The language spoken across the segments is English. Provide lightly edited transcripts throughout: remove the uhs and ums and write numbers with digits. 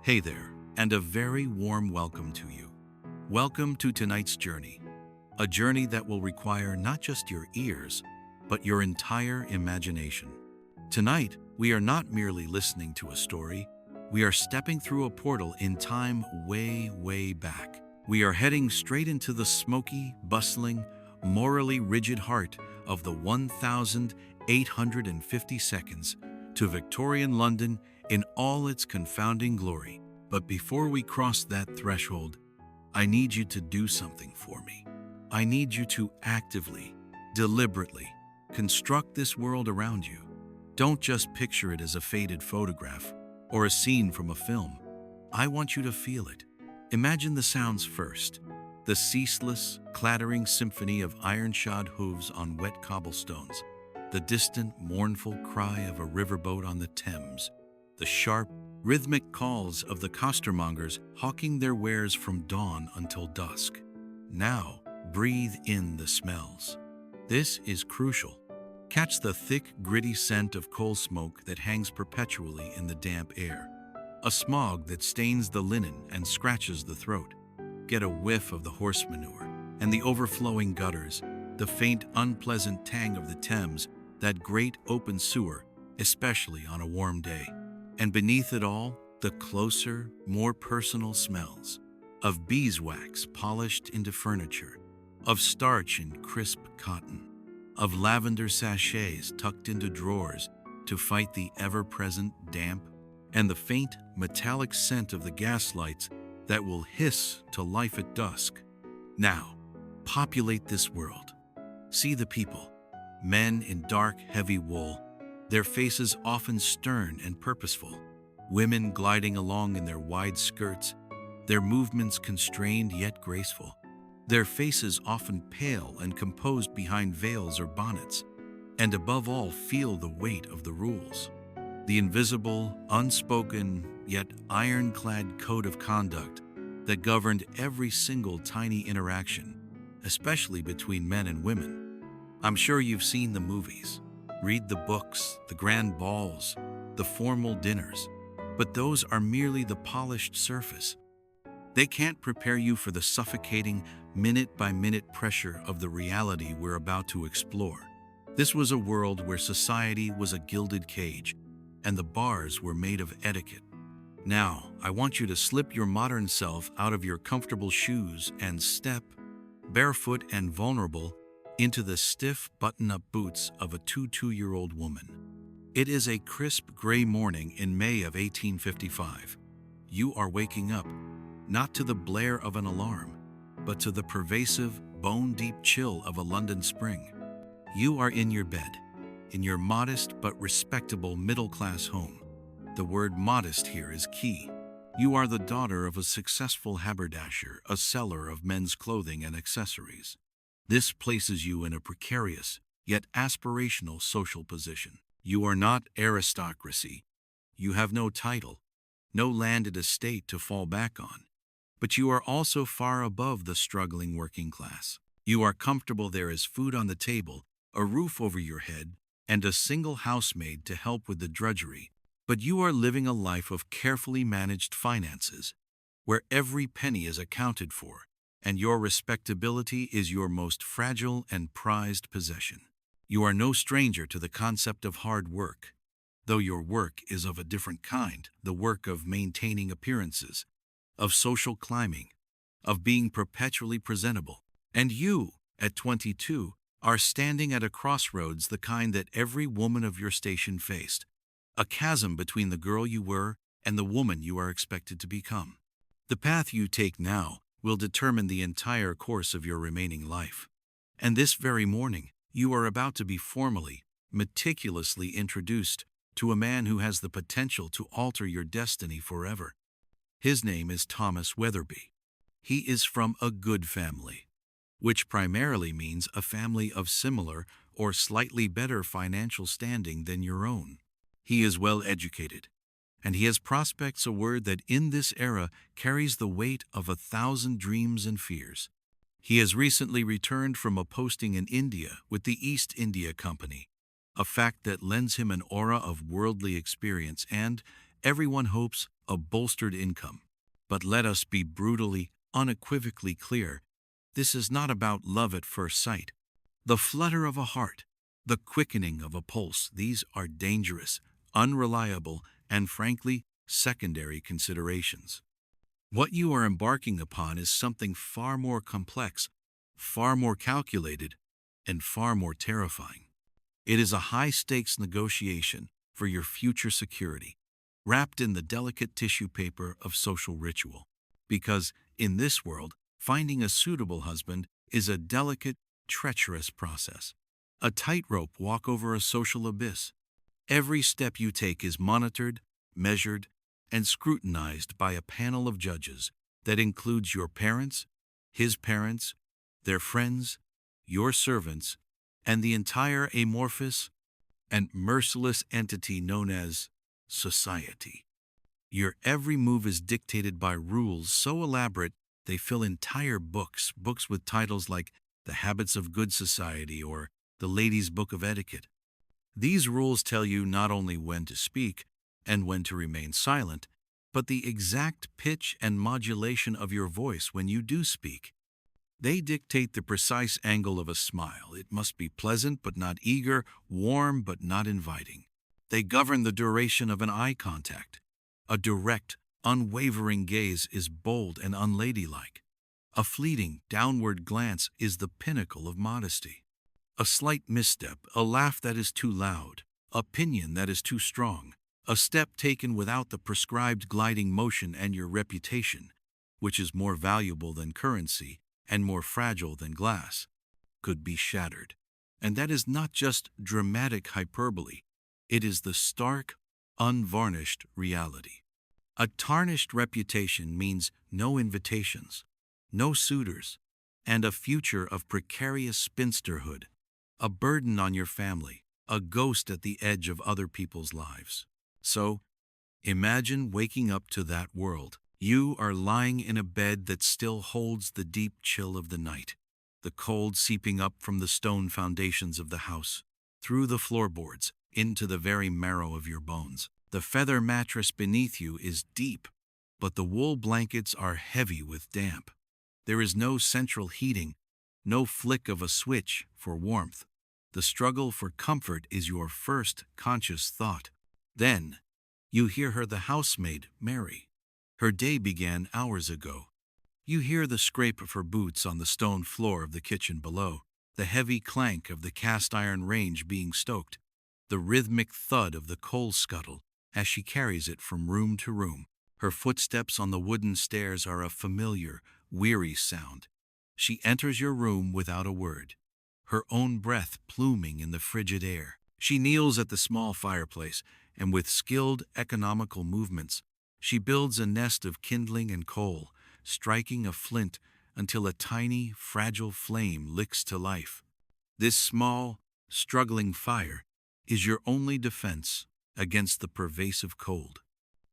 Hey there, and a very warm welcome to you. Welcome to tonight's journey, a journey that will require not just your ears, but your entire imagination. Tonight, we are not merely listening to a story, we are stepping through a portal in time way, way back. We are heading straight into the smoky, bustling, morally rigid heart of the 1,850 seconds to Victorian London in all its confounding glory. But before we cross that threshold, I need you to do something for me. I need you to actively, deliberately construct this world around you. Don't just picture it as a faded photograph or a scene from a film. I want you to feel it. Imagine the sounds first. The ceaseless, clattering symphony of iron-shod hooves on wet cobblestones. The distant, mournful cry of a riverboat on the Thames. The sharp, rhythmic calls of the costermongers hawking their wares from dawn until dusk. Now, breathe in the smells. This is crucial. Catch the thick, gritty scent of coal smoke that hangs perpetually in the damp air. A smog that stains the linen and scratches the throat. Get a whiff of the horse manure and the overflowing gutters, the faint, unpleasant tang of the Thames, that great open sewer, especially on a warm day. And beneath it all, the closer, more personal smells of beeswax polished into furniture, of starch in crisp cotton, of lavender sachets tucked into drawers to fight the ever-present damp, and the faint, metallic scent of the gaslights that will hiss to life at dusk. Now, populate this world. See the people, men in dark, heavy wool, their faces often stern and purposeful, women gliding along in their wide skirts, their movements constrained yet graceful, their faces often pale and composed behind veils or bonnets, and above all feel the weight of the rules. The invisible, unspoken, yet ironclad code of conduct that governed every single tiny interaction, especially between men and women. I'm sure you've seen the movies, read the books, the grand balls, the formal dinners, but those are merely the polished surface. They can't prepare you for the suffocating, minute-by-minute pressure of the reality we're about to explore. This was a world where society was a gilded cage, and the bars were made of etiquette. Now, I want you to slip your modern self out of your comfortable shoes and step, barefoot and vulnerable, into the stiff button-up boots of a 22-year-old woman. It is a crisp gray morning in May of 1855. You are waking up, not to the blare of an alarm, but to the pervasive, bone-deep chill of a London spring. You are in your bed, in your modest but respectable middle-class home. The word modest here is key. You are the daughter of a successful haberdasher, a seller of men's clothing and accessories. This places you in a precarious, yet aspirational social position. You are not aristocracy. You have no title, no landed estate to fall back on. But you are also far above the struggling working class. You are comfortable there is food on the table, a roof over your head, and a single housemaid to help with the drudgery. But you are living a life of carefully managed finances, where every penny is accounted for, and your respectability is your most fragile and prized possession. You are no stranger to the concept of hard work, though your work is of a different kind, the work of maintaining appearances, of social climbing, of being perpetually presentable. And you, at 22, are standing at a crossroads, the kind that every woman of your station faced, a chasm between the girl you were and the woman you are expected to become. The path you take now will determine the entire course of your remaining life. And this very morning, you are about to be formally, meticulously introduced to a man who has the potential to alter your destiny forever. His name is Thomas Weatherby. He is from a good family, which primarily means a family of similar or slightly better financial standing than your own. He is well educated, and he has prospects, a word that in this era carries the weight of 1,000 dreams and fears. He has recently returned from a posting in India with the East India Company, a fact that lends him an aura of worldly experience and, everyone hopes, a bolstered income. But let us be brutally, unequivocally clear. This is not about love at first sight. The flutter of a heart, the quickening of a pulse, these are dangerous, unreliable, and frankly, secondary considerations. What you are embarking upon is something far more complex, far more calculated, and far more terrifying. It is a high-stakes negotiation for your future security, wrapped in the delicate tissue paper of social ritual. Because, in this world, finding a suitable husband is a delicate, treacherous process. A tightrope walk over a social abyss. Every step you take is monitored, measured, and scrutinized by a panel of judges that includes your parents, his parents, their friends, your servants, and the entire amorphous and merciless entity known as society. Your every move is dictated by rules so elaborate they fill entire books with titles like The Habits of Good Society or The Lady's Book of Etiquette. These rules tell you not only when to speak and when to remain silent, but the exact pitch and modulation of your voice when you do speak. They dictate the precise angle of a smile. It must be pleasant but not eager, warm but not inviting. They govern the duration of an eye contact. A direct, unwavering gaze is bold and unladylike. A fleeting, downward glance is the pinnacle of modesty. A slight misstep, a laugh that is too loud, opinion that is too strong, a step taken without the prescribed gliding motion, and your reputation, which is more valuable than currency and more fragile than glass, could be shattered. And that is not just dramatic hyperbole. It is the stark, unvarnished reality. A tarnished reputation means no invitations, no suitors, and a future of precarious spinsterhood, a burden on your family, a ghost at the edge of other people's lives. So, imagine waking up to that world. You are lying in a bed that still holds the deep chill of the night, the cold seeping up from the stone foundations of the house, through the floorboards, into the very marrow of your bones. The feather mattress beneath you is deep, but the wool blankets are heavy with damp. There is no central heating, no flick of a switch for warmth. The struggle for comfort is your first conscious thought. Then, you hear the housemaid, Mary. Her day began hours ago. You hear the scrape of her boots on the stone floor of the kitchen below, the heavy clank of the cast-iron range being stoked, the rhythmic thud of the coal scuttle as she carries it from room to room. Her footsteps on the wooden stairs are a familiar, weary sound. She enters your room without a word, her own breath pluming in the frigid air. She kneels at the small fireplace, and with skilled, economical movements, she builds a nest of kindling and coal, striking a flint until a tiny, fragile flame licks to life. This small, struggling fire is your only defense against the pervasive cold.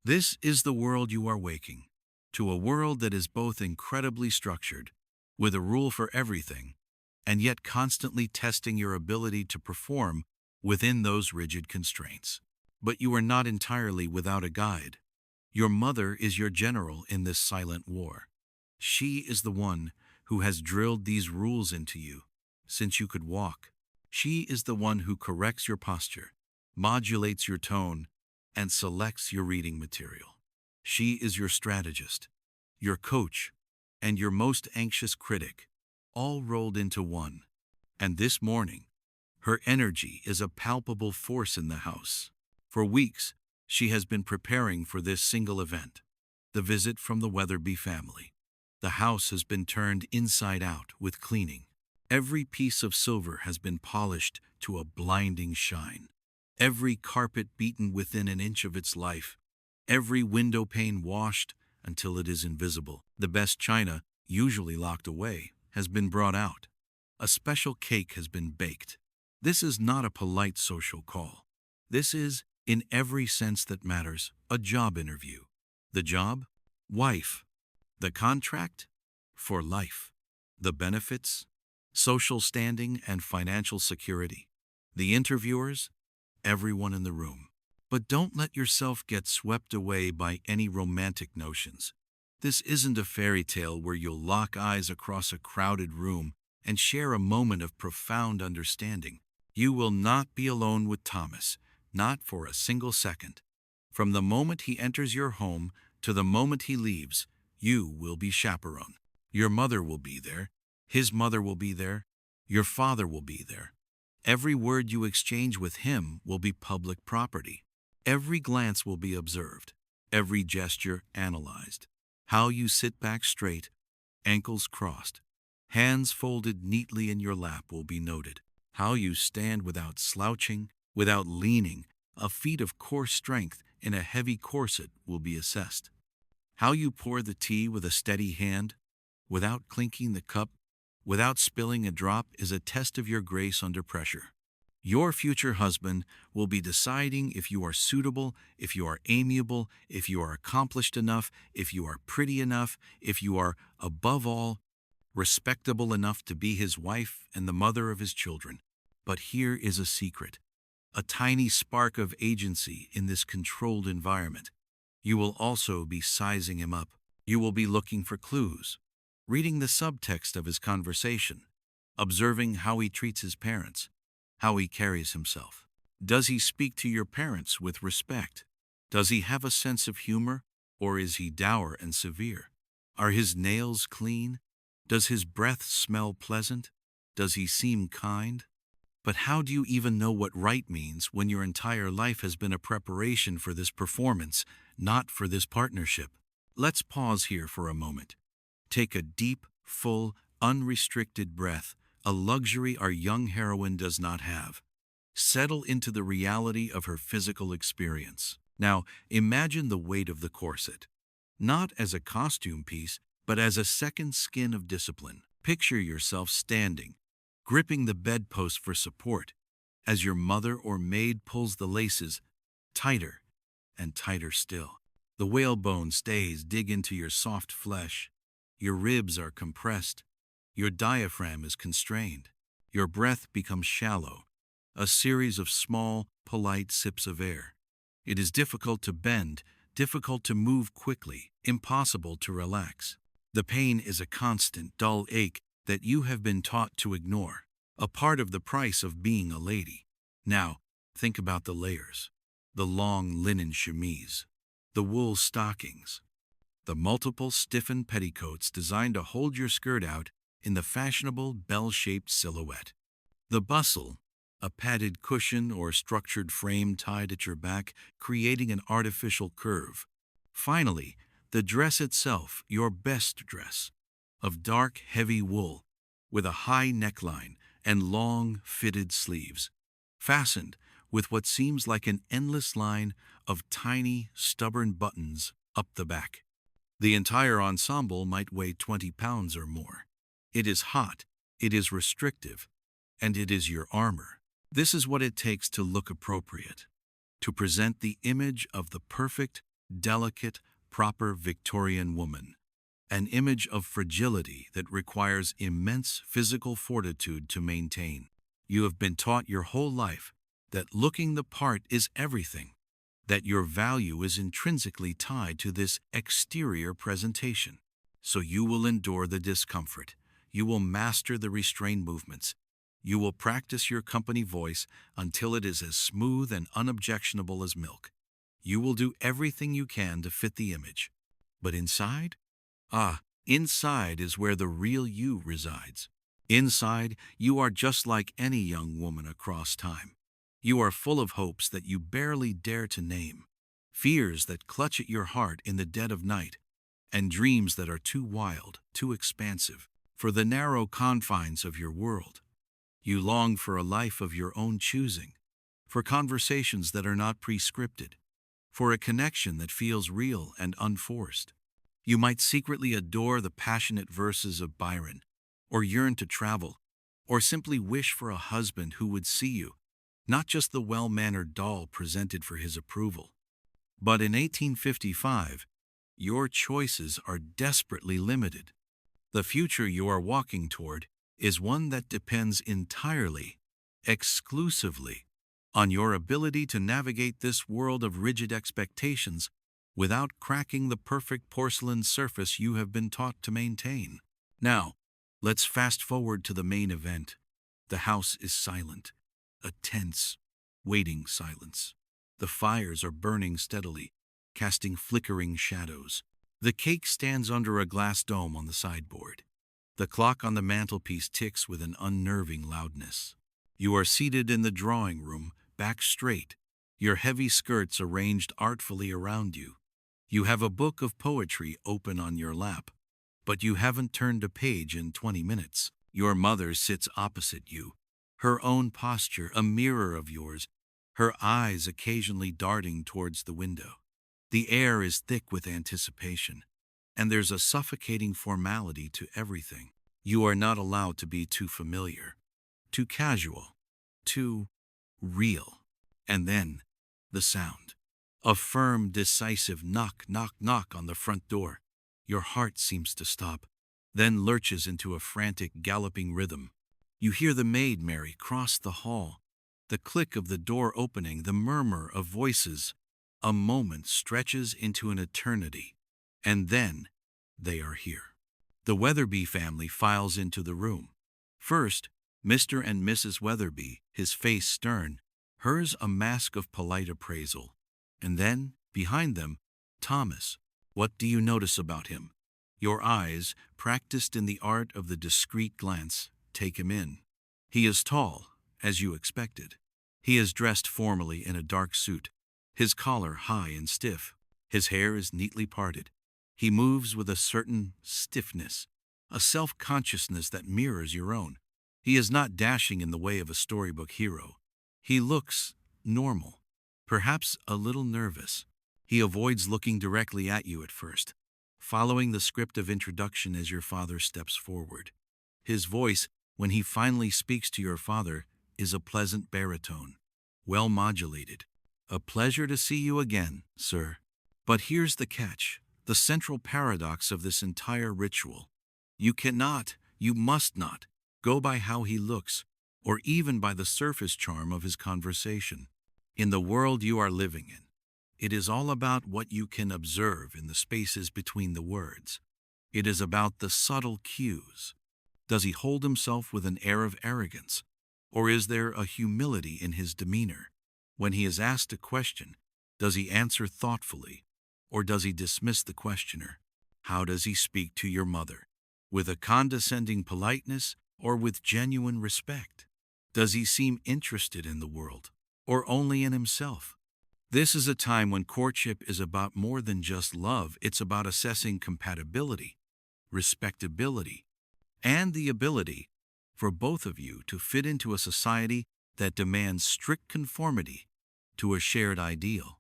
This is the world you are waking, to a world that is both incredibly structured, with a rule for everything, and yet constantly testing your ability to perform within those rigid constraints. But you are not entirely without a guide. Your mother is your general in this silent war. She is the one who has drilled these rules into you since you could walk. She is the one who corrects your posture, modulates your tone, and selects your reading material. She is your strategist, your coach, and your most anxious critic, all rolled into one. And this morning, her energy is a palpable force in the house. For weeks, she has been preparing for this single event, the visit from the Weatherby family. The house has been turned inside out with cleaning. Every piece of silver has been polished to a blinding shine. Every carpet beaten within an inch of its life. Every window pane washed until it is invisible. The best china, usually locked away, has been brought out. A special cake has been baked. This is not a polite social call. This is, in every sense that matters, a job interview. The job? Wife. The contract? For life. The benefits? Social standing and financial security. The interviewers? Everyone in the room. But don't let yourself get swept away by any romantic notions. This isn't a fairy tale where you'll lock eyes across a crowded room and share a moment of profound understanding. You will not be alone with Thomas, not for a single second. From the moment he enters your home to the moment he leaves, you will be chaperoned. Your mother will be there, his mother will be there, your father will be there. Every word you exchange with him will be public property. Every glance will be observed, every gesture analyzed. How you sit back straight, ankles crossed, hands folded neatly in your lap will be noted. How you stand without slouching, without leaning, a feat of core strength in a heavy corset will be assessed. How you pour the tea with a steady hand, without clinking the cup, without spilling a drop is a test of your grace under pressure. Your future husband will be deciding if you are suitable, if you are amiable, if you are accomplished enough, if you are pretty enough, if you are, above all, respectable enough to be his wife and the mother of his children. But here is a secret, a tiny spark of agency in this controlled environment. You will also be sizing him up. You will be looking for clues, reading the subtext of his conversation, observing how he treats his parents, how he carries himself. Does he speak to your parents with respect? Does he have a sense of humor, or is he dour and severe? Are his nails clean? Does his breath smell pleasant? Does he seem kind? But how do you even know what right means when your entire life has been a preparation for this performance, not for this partnership? Let's pause here for a moment. Take a deep, full, unrestricted breath, a luxury our young heroine does not have. Settle into the reality of her physical experience. Now, imagine the weight of the corset, not as a costume piece, but as a second skin of discipline. Picture yourself standing, gripping the bedpost for support, as your mother or maid pulls the laces tighter and tighter still. The whalebone stays dig into your soft flesh. Your ribs are compressed. Your diaphragm is constrained. Your breath becomes shallow, a series of small, polite sips of air. It is difficult to bend, difficult to move quickly, impossible to relax. The pain is a constant, dull ache that you have been taught to ignore, a part of the price of being a lady. Now, think about the layers, the long linen chemise, the wool stockings, the multiple stiffened petticoats designed to hold your skirt out in the fashionable bell-shaped silhouette. The bustle, a padded cushion or structured frame tied at your back, creating an artificial curve. Finally, the dress itself, your best dress, of dark, heavy wool, with a high neckline and long, fitted sleeves, fastened with what seems like an endless line of tiny, stubborn buttons up the back. The entire ensemble might weigh 20 pounds or more. It is hot, it is restrictive, and it is your armor. This is what it takes to look appropriate, to present the image of the perfect, delicate, proper Victorian woman, an image of fragility that requires immense physical fortitude to maintain. You have been taught your whole life that looking the part is everything, that your value is intrinsically tied to this exterior presentation. So you will endure the discomfort. You will master the restrained movements. You will practice your company voice until it is as smooth and unobjectionable as milk. You will do everything you can to fit the image. But inside? Inside is where the real you resides. Inside, you are just like any young woman across time. You are full of hopes that you barely dare to name, fears that clutch at your heart in the dead of night, and dreams that are too wild, too expansive for the narrow confines of your world. You long for a life of your own choosing, for conversations that are not pre-scripted, for a connection that feels real and unforced. You might secretly adore the passionate verses of Byron, or yearn to travel, or simply wish for a husband who would see you, not just the well-mannered doll presented for his approval. But in 1855, your choices are desperately limited. The future you are walking toward is one that depends entirely, exclusively, on your ability to navigate this world of rigid expectations without cracking the perfect porcelain surface you have been taught to maintain. Now, let's fast forward to the main event. The house is silent, a tense, waiting silence. The fires are burning steadily, casting flickering shadows. The cake stands under a glass dome on the sideboard. The clock on the mantelpiece ticks with an unnerving loudness. You are seated in the drawing room, back straight, your heavy skirts arranged artfully around you. You have a book of poetry open on your lap, but you haven't turned a page in 20 minutes. Your mother sits opposite you, her own posture a mirror of yours, her eyes occasionally darting towards the window. The air is thick with anticipation, and there's a suffocating formality to everything. You are not allowed to be too familiar, too casual, too real. And then, the sound. A firm, decisive knock, knock, knock on the front door. Your heart seems to stop, then lurches into a frantic, galloping rhythm. You hear the maid Mary cross the hall, the click of the door opening, the murmur of voices. A moment stretches into an eternity, and then they are here. The Weatherby family files into the room. First, Mr. and Mrs. Weatherby, his face stern, hers a mask of polite appraisal. And then, behind them, Thomas. What do you notice about him? Your eyes, practiced in the art of the discreet glance, take him in. He is tall, as you expected. He is dressed formally in a dark suit, his collar high and stiff. His hair is neatly parted. He moves with a certain stiffness, a self-consciousness that mirrors your own. He is not dashing in the way of a storybook hero. He looks normal, perhaps a little nervous. He avoids looking directly at you at first, following the script of introduction as your father steps forward. His voice, when he finally speaks to your father, is a pleasant baritone, well modulated. A pleasure to see you again, sir. But here's the catch, the central paradox of this entire ritual. You cannot, you must not, go by how he looks, or even by the surface charm of his conversation. In the world you are living in, it is all about what you can observe in the spaces between the words. It is about the subtle cues. Does he hold himself with an air of arrogance, or is there a humility in his demeanor? When he is asked a question, does he answer thoughtfully, or does he dismiss the questioner? How does he speak to your mother? With a condescending politeness or with genuine respect? Does he seem interested in the world, or only in himself? This is a time when courtship is about more than just love. It's about assessing compatibility, respectability, and the ability for both of you to fit into a society that demands strict conformity to a shared ideal.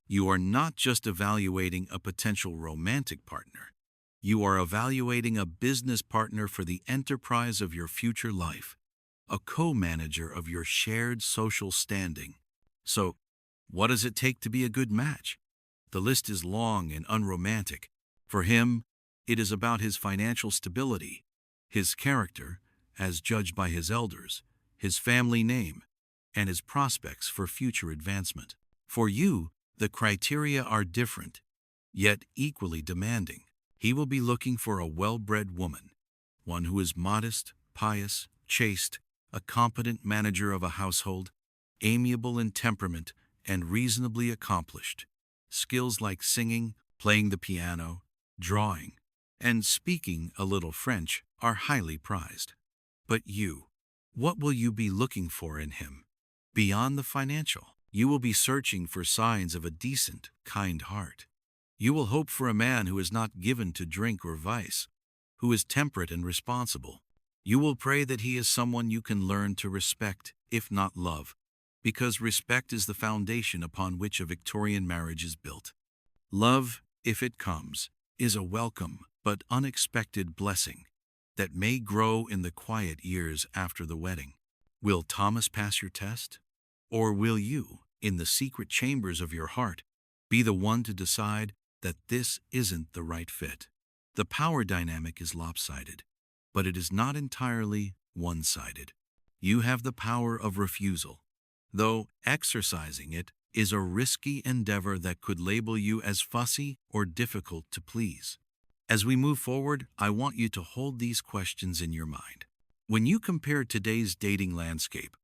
You are not just evaluating a potential romantic partner. You are evaluating a business partner for the enterprise of your future life, a co-manager of your shared social standing. So, what does it take to be a good match? The list is long and unromantic. For him, it is about his financial stability, his character, as judged by his elders, his family name, and his prospects for future advancement. For you, the criteria are different, yet equally demanding. He will be looking for a well-bred woman, one who is modest, pious, chaste, a competent manager of a household, amiable in temperament, and reasonably accomplished. Skills like singing, playing the piano, drawing, and speaking a little French are highly prized. But you, what will you be looking for in him? Beyond the financial, you will be searching for signs of a decent, kind heart. You will hope for a man who is not given to drink or vice, who is temperate and responsible. You will pray that he is someone you can learn to respect, if not love, because respect is the foundation upon which a Victorian marriage is built. Love, if it comes, is a welcome but unexpected blessing that may grow in the quiet years after the wedding. Will Thomas pass your test? Or will you, in the secret chambers of your heart, be the one to decide that this isn't the right fit? The power dynamic is lopsided, but it is not entirely one-sided. You have the power of refusal, though exercising it is a risky endeavor that could label you as fussy or difficult to please. As we move forward, I want you to hold these questions in your mind. When you compare today's dating landscape,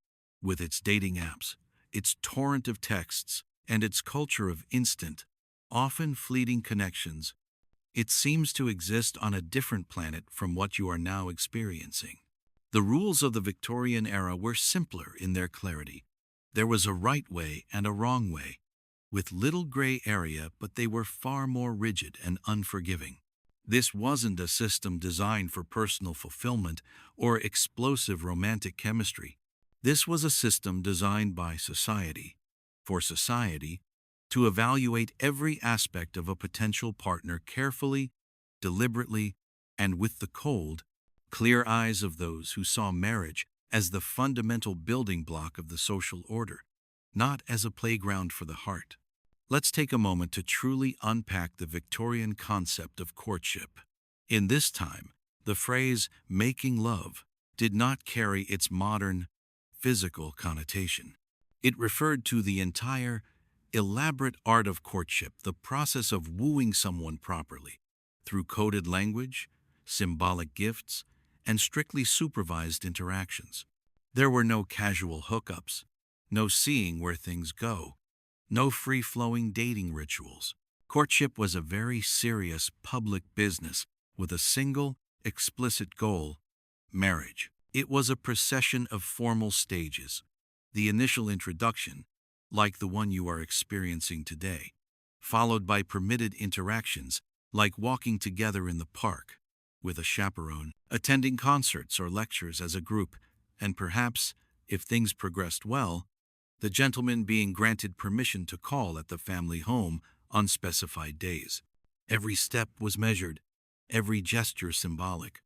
with its dating apps, its torrent of texts, and its culture of instant, often fleeting connections, it seems to exist on a different planet from what you are now experiencing. The rules of the Victorian era were simpler in their clarity. There was a right way and a wrong way, with little gray area, but they were far more rigid and unforgiving. This wasn't a system designed for personal fulfillment or explosive romantic chemistry. This was a system designed by society, for society, to evaluate every aspect of a potential partner carefully, deliberately, and with the cold, clear eyes of those who saw marriage as the fundamental building block of the social order, not as a playground for the heart. Let's take a moment to truly unpack the Victorian concept of courtship. In this time, the phrase making love did not carry its modern, physical connotation. It referred to the entire, elaborate art of courtship, the process of wooing someone properly, through coded language, symbolic gifts, and strictly supervised interactions. There were no casual hookups, no seeing where things go, no free-flowing dating rituals. Courtship was a very serious public business with a single, explicit goal: marriage. It was a procession of formal stages. The initial introduction, like the one you are experiencing today, followed by permitted interactions, like walking together in the park with a chaperone, attending concerts or lectures as a group, and perhaps, if things progressed well, the gentleman being granted permission to call at the family home on specified days. Every step was measured, every gesture symbolic.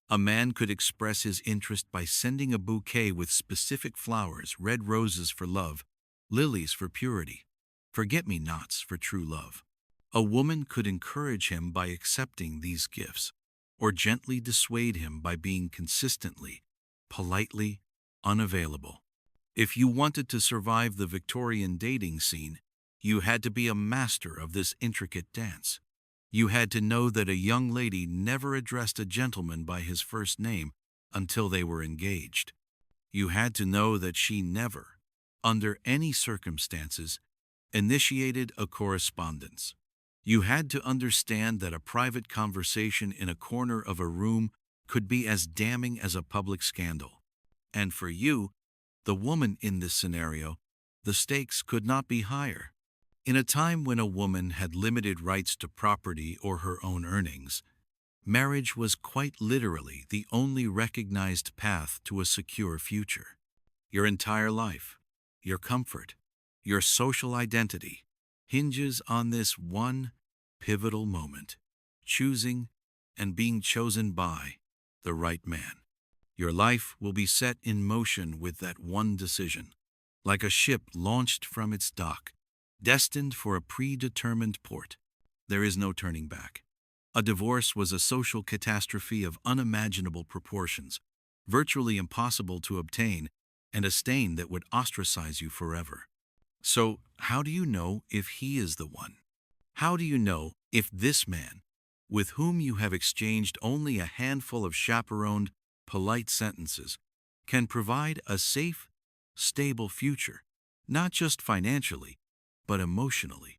A man could express his interest by sending a bouquet with specific flowers: red roses for love, lilies for purity, forget-me-nots for true love. A woman could encourage him by accepting these gifts, or gently dissuade him by being consistently, politely unavailable. If you wanted to survive the Victorian dating scene, you had to be a master of this intricate dance. You had to know that a young lady never addressed a gentleman by his first name until they were engaged. You had to know that she never, under any circumstances, initiated a correspondence. You had to understand that a private conversation in a corner of a room could be as damning as a public scandal. And for you, the woman in this scenario, the stakes could not be higher. In a time when a woman had limited rights to property or her own earnings, marriage was quite literally the only recognized path to a secure future. Your entire life, your comfort, your social identity hinges on this one pivotal moment: choosing and being chosen by the right man. Your life will be set in motion with that one decision, like a ship launched from its dock, destined for a predetermined port. There is no turning back. A divorce was a social catastrophe of unimaginable proportions, virtually impossible to obtain, and a stain that would ostracize you forever. So, how do you know if he is the one? How do you know if this man, with whom you have exchanged only a handful of chaperoned, polite sentences, can provide a safe, stable future, not just financially, but emotionally?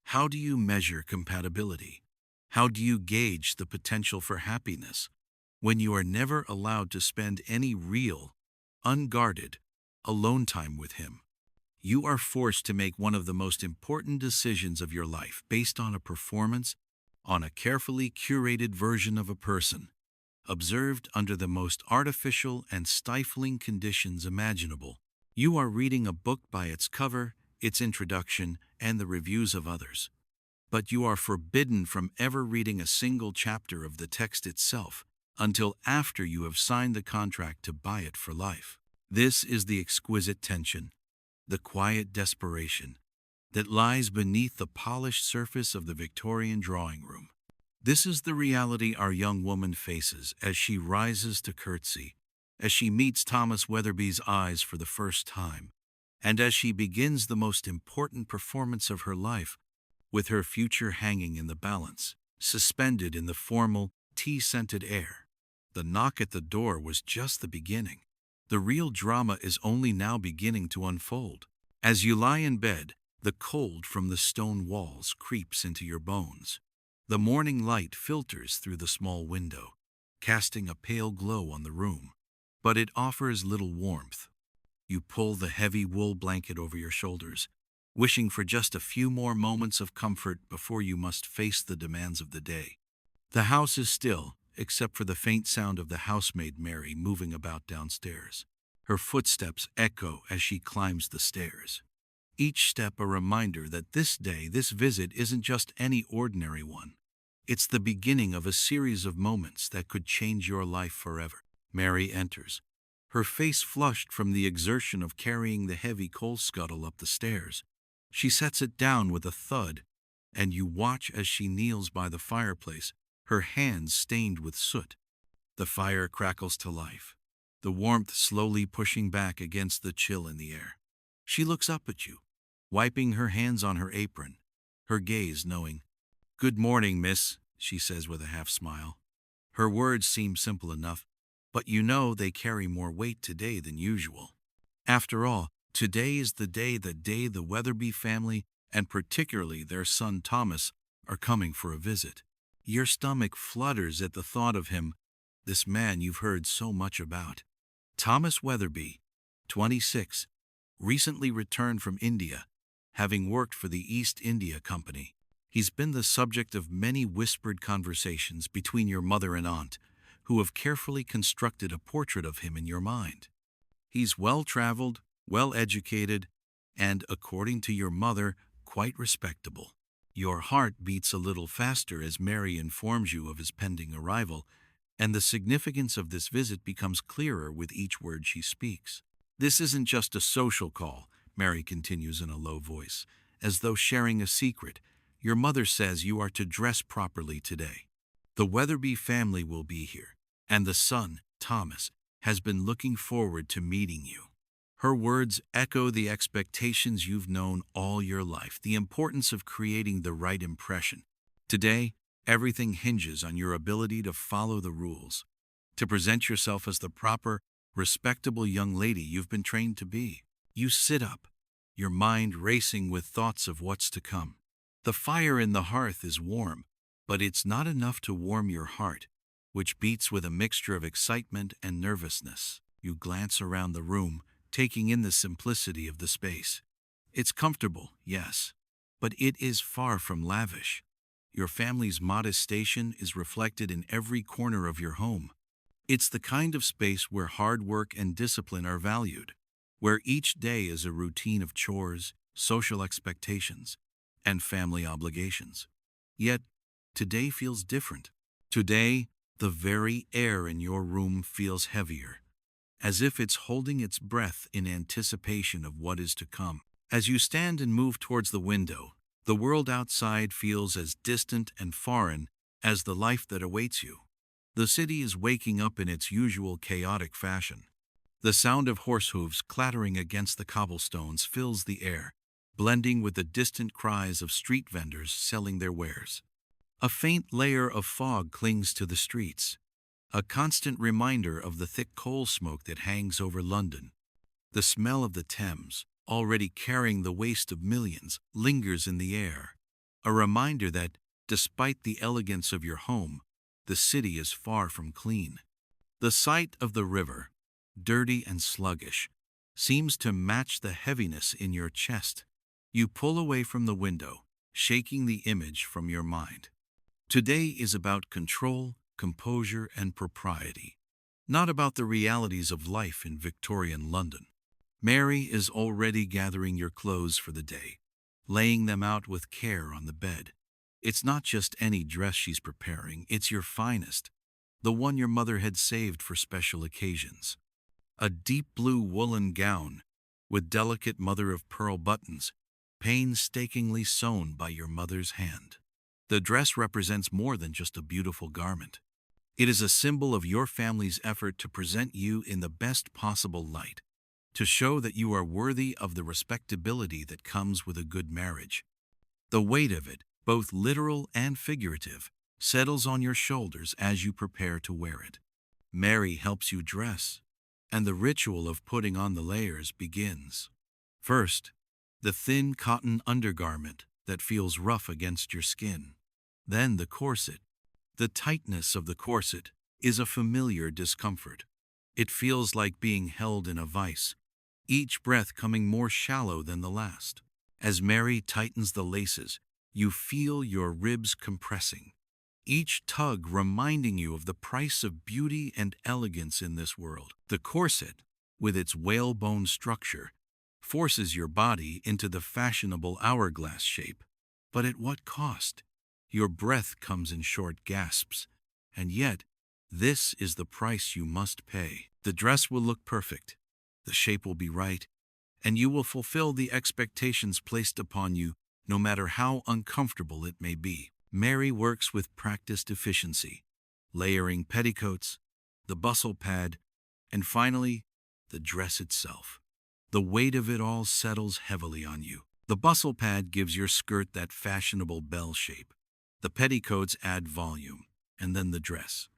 How do you measure compatibility? How do you gauge the potential for happiness when you are never allowed to spend any real, unguarded, alone time with him? You are forced to make one of the most important decisions of your life based on a performance, on a carefully curated version of a person, observed under the most artificial and stifling conditions imaginable. You are reading a book by its cover, its introduction, and the reviews of others. But you are forbidden from ever reading a single chapter of the text itself until after you have signed the contract to buy it for life. This is the exquisite tension, the quiet desperation that lies beneath the polished surface of the Victorian drawing room. This is the reality our young woman faces as she rises to curtsy, as she meets Thomas Weatherby's eyes for the first time, And as she begins the most important performance of her life, with her future hanging in the balance, suspended in the formal, tea-scented air, the knock at the door was just the beginning. The real drama is only now beginning to unfold. As you lie in bed, the cold from the stone walls creeps into your bones. The morning light filters through the small window, casting a pale glow on the room, but it offers little warmth. You pull the heavy wool blanket over your shoulders, wishing for just a few more moments of comfort before you must face the demands of the day. The house is still, except for the faint sound of the housemaid Mary moving about downstairs. Her footsteps echo as she climbs the stairs. Each step a reminder that this day, this visit isn't just any ordinary one. It's the beginning of a series of moments that could change your life forever. Mary enters, her face flushed from the exertion of carrying the heavy coal scuttle up the stairs. She sets it down with a thud, and you watch as she kneels by the fireplace, her hands stained with soot. The fire crackles to life, the warmth slowly pushing back against the chill in the air. She looks up at you, wiping her hands on her apron, her gaze knowing. "Good morning, miss," she says with a half-smile. Her words seem simple enough, but you know they carry more weight today than usual. After all, today is the day the Weatherby family, and particularly their son Thomas, are coming for a visit. Your stomach flutters at the thought of him, this man you've heard so much about. Thomas Weatherby, 26, recently returned from India, having worked for the East India Company. He's been the subject of many whispered conversations between your mother and aunt, who have carefully constructed a portrait of him in your mind. He's well-traveled, well-educated, and, according to your mother, quite respectable. Your heart beats a little faster as Mary informs you of his pending arrival, and the significance of this visit becomes clearer with each word she speaks. "This isn't just a social call," Mary continues in a low voice, as though sharing a secret. "Your mother says you are to dress properly today. The Weatherby family will be here, and the son, Thomas, has been looking forward to meeting you." Her words echo the expectations you've known all your life, the importance of creating the right impression. Today, everything hinges on your ability to follow the rules, to present yourself as the proper, respectable young lady you've been trained to be. You sit up, your mind racing with thoughts of what's to come. The fire in the hearth is warm, but it's not enough to warm your heart, which beats with a mixture of excitement and nervousness. You glance around the room, taking in the simplicity of the space. It's comfortable, yes, but it is far from lavish. Your family's modest station is reflected in every corner of your home. It's the kind of space where hard work and discipline are valued, where each day is a routine of chores, social expectations, and family obligations. Yet, today feels different. Today, the very air in your room feels heavier, as if it's holding its breath in anticipation of what is to come. As you stand and move towards the window, the world outside feels as distant and foreign as the life that awaits you. The city is waking up in its usual chaotic fashion. The sound of horse hooves clattering against the cobblestones fills the air, blending with the distant cries of street vendors selling their wares. A faint layer of fog clings to the streets, a constant reminder of the thick coal smoke that hangs over London. The smell of the Thames, already carrying the waste of millions, lingers in the air, a reminder that, despite the elegance of your home, the city is far from clean. The sight of the river, dirty and sluggish, seems to match the heaviness in your chest. You pull away from the window, shaking the image from your mind. Today is about control, composure, and propriety, not about the realities of life in Victorian London. Mary is already gathering your clothes for the day, laying them out with care on the bed. It's not just any dress she's preparing, it's your finest, the one your mother had saved for special occasions. A deep blue woolen gown with delicate mother-of-pearl buttons, painstakingly sewn by your mother's hand. The dress represents more than just a beautiful garment. It is a symbol of your family's effort to present you in the best possible light, to show that you are worthy of the respectability that comes with a good marriage. The weight of it, both literal and figurative, settles on your shoulders as you prepare to wear it. Mary helps you dress, and the ritual of putting on the layers begins. First, the thin cotton undergarment that feels rough against your skin. Then the corset. The tightness of the corset is a familiar discomfort. It feels like being held in a vice, each breath coming more shallow than the last. As Mary tightens the laces, you feel your ribs compressing, each tug reminding you of the price of beauty and elegance in this world. The corset, with its whalebone structure, forces your body into the fashionable hourglass shape. But at what cost? Your breath comes in short gasps, and yet, this is the price you must pay. The dress will look perfect, the shape will be right, and you will fulfill the expectations placed upon you, no matter how uncomfortable it may be. Mary works with practiced efficiency, layering petticoats, the bustle pad, and finally, the dress itself. The weight of it all settles heavily on you. The bustle pad gives your skirt that fashionable bell shape. The petticoats add volume, and then the dress.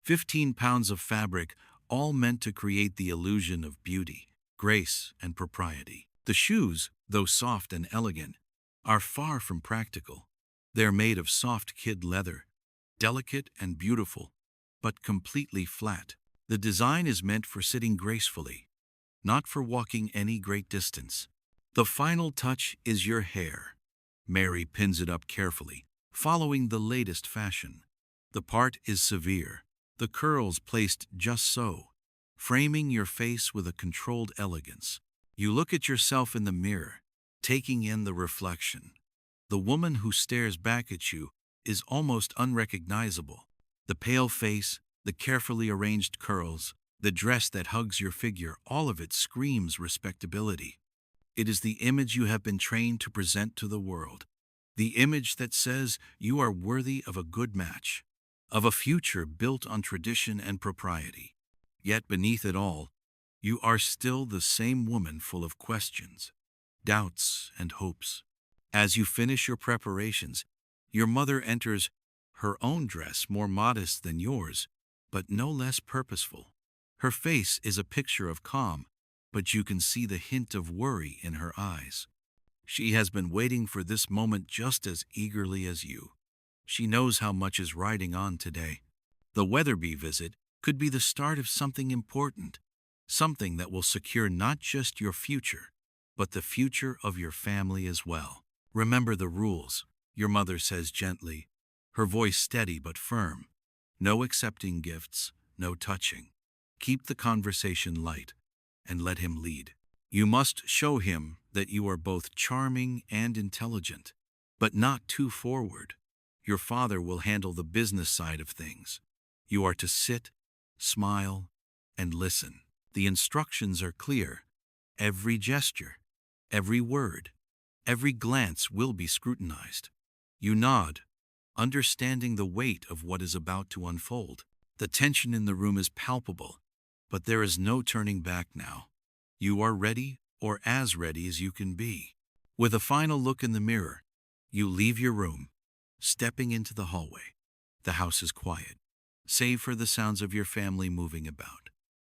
15 pounds of fabric, all meant to create the illusion of beauty, grace, and propriety. The shoes, though soft and elegant, are far from practical. They're made of soft kid leather, delicate and beautiful, but completely flat. The design is meant for sitting gracefully, not for walking any great distance. The final touch is your hair. Mary pins it up carefully, following the latest fashion. The part is severe, the curls placed just so, framing your face with a controlled elegance. You look at yourself in the mirror, taking in the reflection. The woman who stares back at you is almost unrecognizable. The pale face, the carefully arranged curls, the dress that hugs your figure, all of it screams respectability. It is the image you have been trained to present to the world, the image that says you are worthy of a good match, of a future built on tradition and propriety. Yet beneath it all, you are still the same woman full of questions, doubts, and hopes. As you finish your preparations, your mother enters, her own dress more modest than yours, but no less purposeful. Her face is a picture of calm, but you can see the hint of worry in her eyes. She has been waiting for this moment just as eagerly as you. She knows how much is riding on today. The Weatherby visit could be the start of something important, something that will secure not just your future, but the future of your family as well. Remember the rules, your mother says gently, her voice steady but firm. No accepting gifts, no touching. Keep the conversation light, and let him lead. You must show him that you are both charming and intelligent, but not too forward. Your father will handle the business side of things. You are to sit, smile, and listen. The instructions are clear. Every gesture, every word, every glance will be scrutinized. You nod, understanding the weight of what is about to unfold. The tension in the room is palpable, but there is no turning back now. You are ready, or as ready as you can be. With a final look in the mirror, you leave your room, stepping into the hallway. The house is quiet, save for the sounds of your family moving about,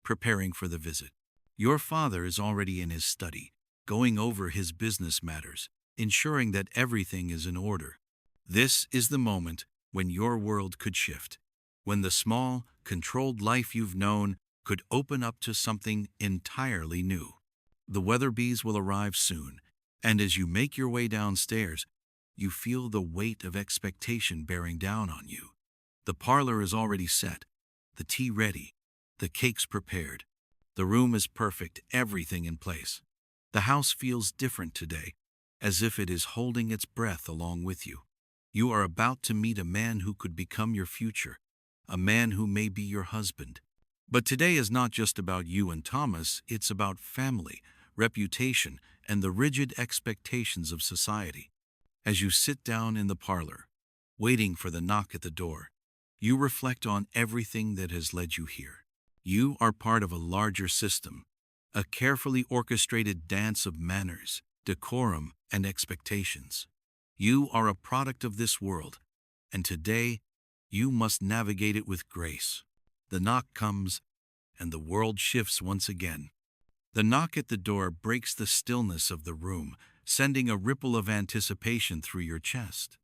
preparing for the visit. Your father is already in his study, going over his business matters, ensuring that everything is in order. This is the moment when your world could shift, when the small, controlled life you've known could open up to something entirely new. The Weatherbys will arrive soon, and as you make your way downstairs, you feel the weight of expectation bearing down on you. The parlor is already set, the tea ready, the cakes prepared. The room is perfect, everything in place. The house feels different today, as if it is holding its breath along with you. You are about to meet a man who could become your future, a man who may be your husband. But today is not just about you and Thomas, it's about family, reputation, and the rigid expectations of society. As you sit down in the parlor, waiting for the knock at the door, you reflect on everything that has led you here. You are part of a larger system, a carefully orchestrated dance of manners, decorum, and expectations. You are a product of this world, and today you must navigate it with grace. The knock comes, and the world shifts once again. The knock at the door breaks the stillness of the room, sending a ripple of anticipation through your chest.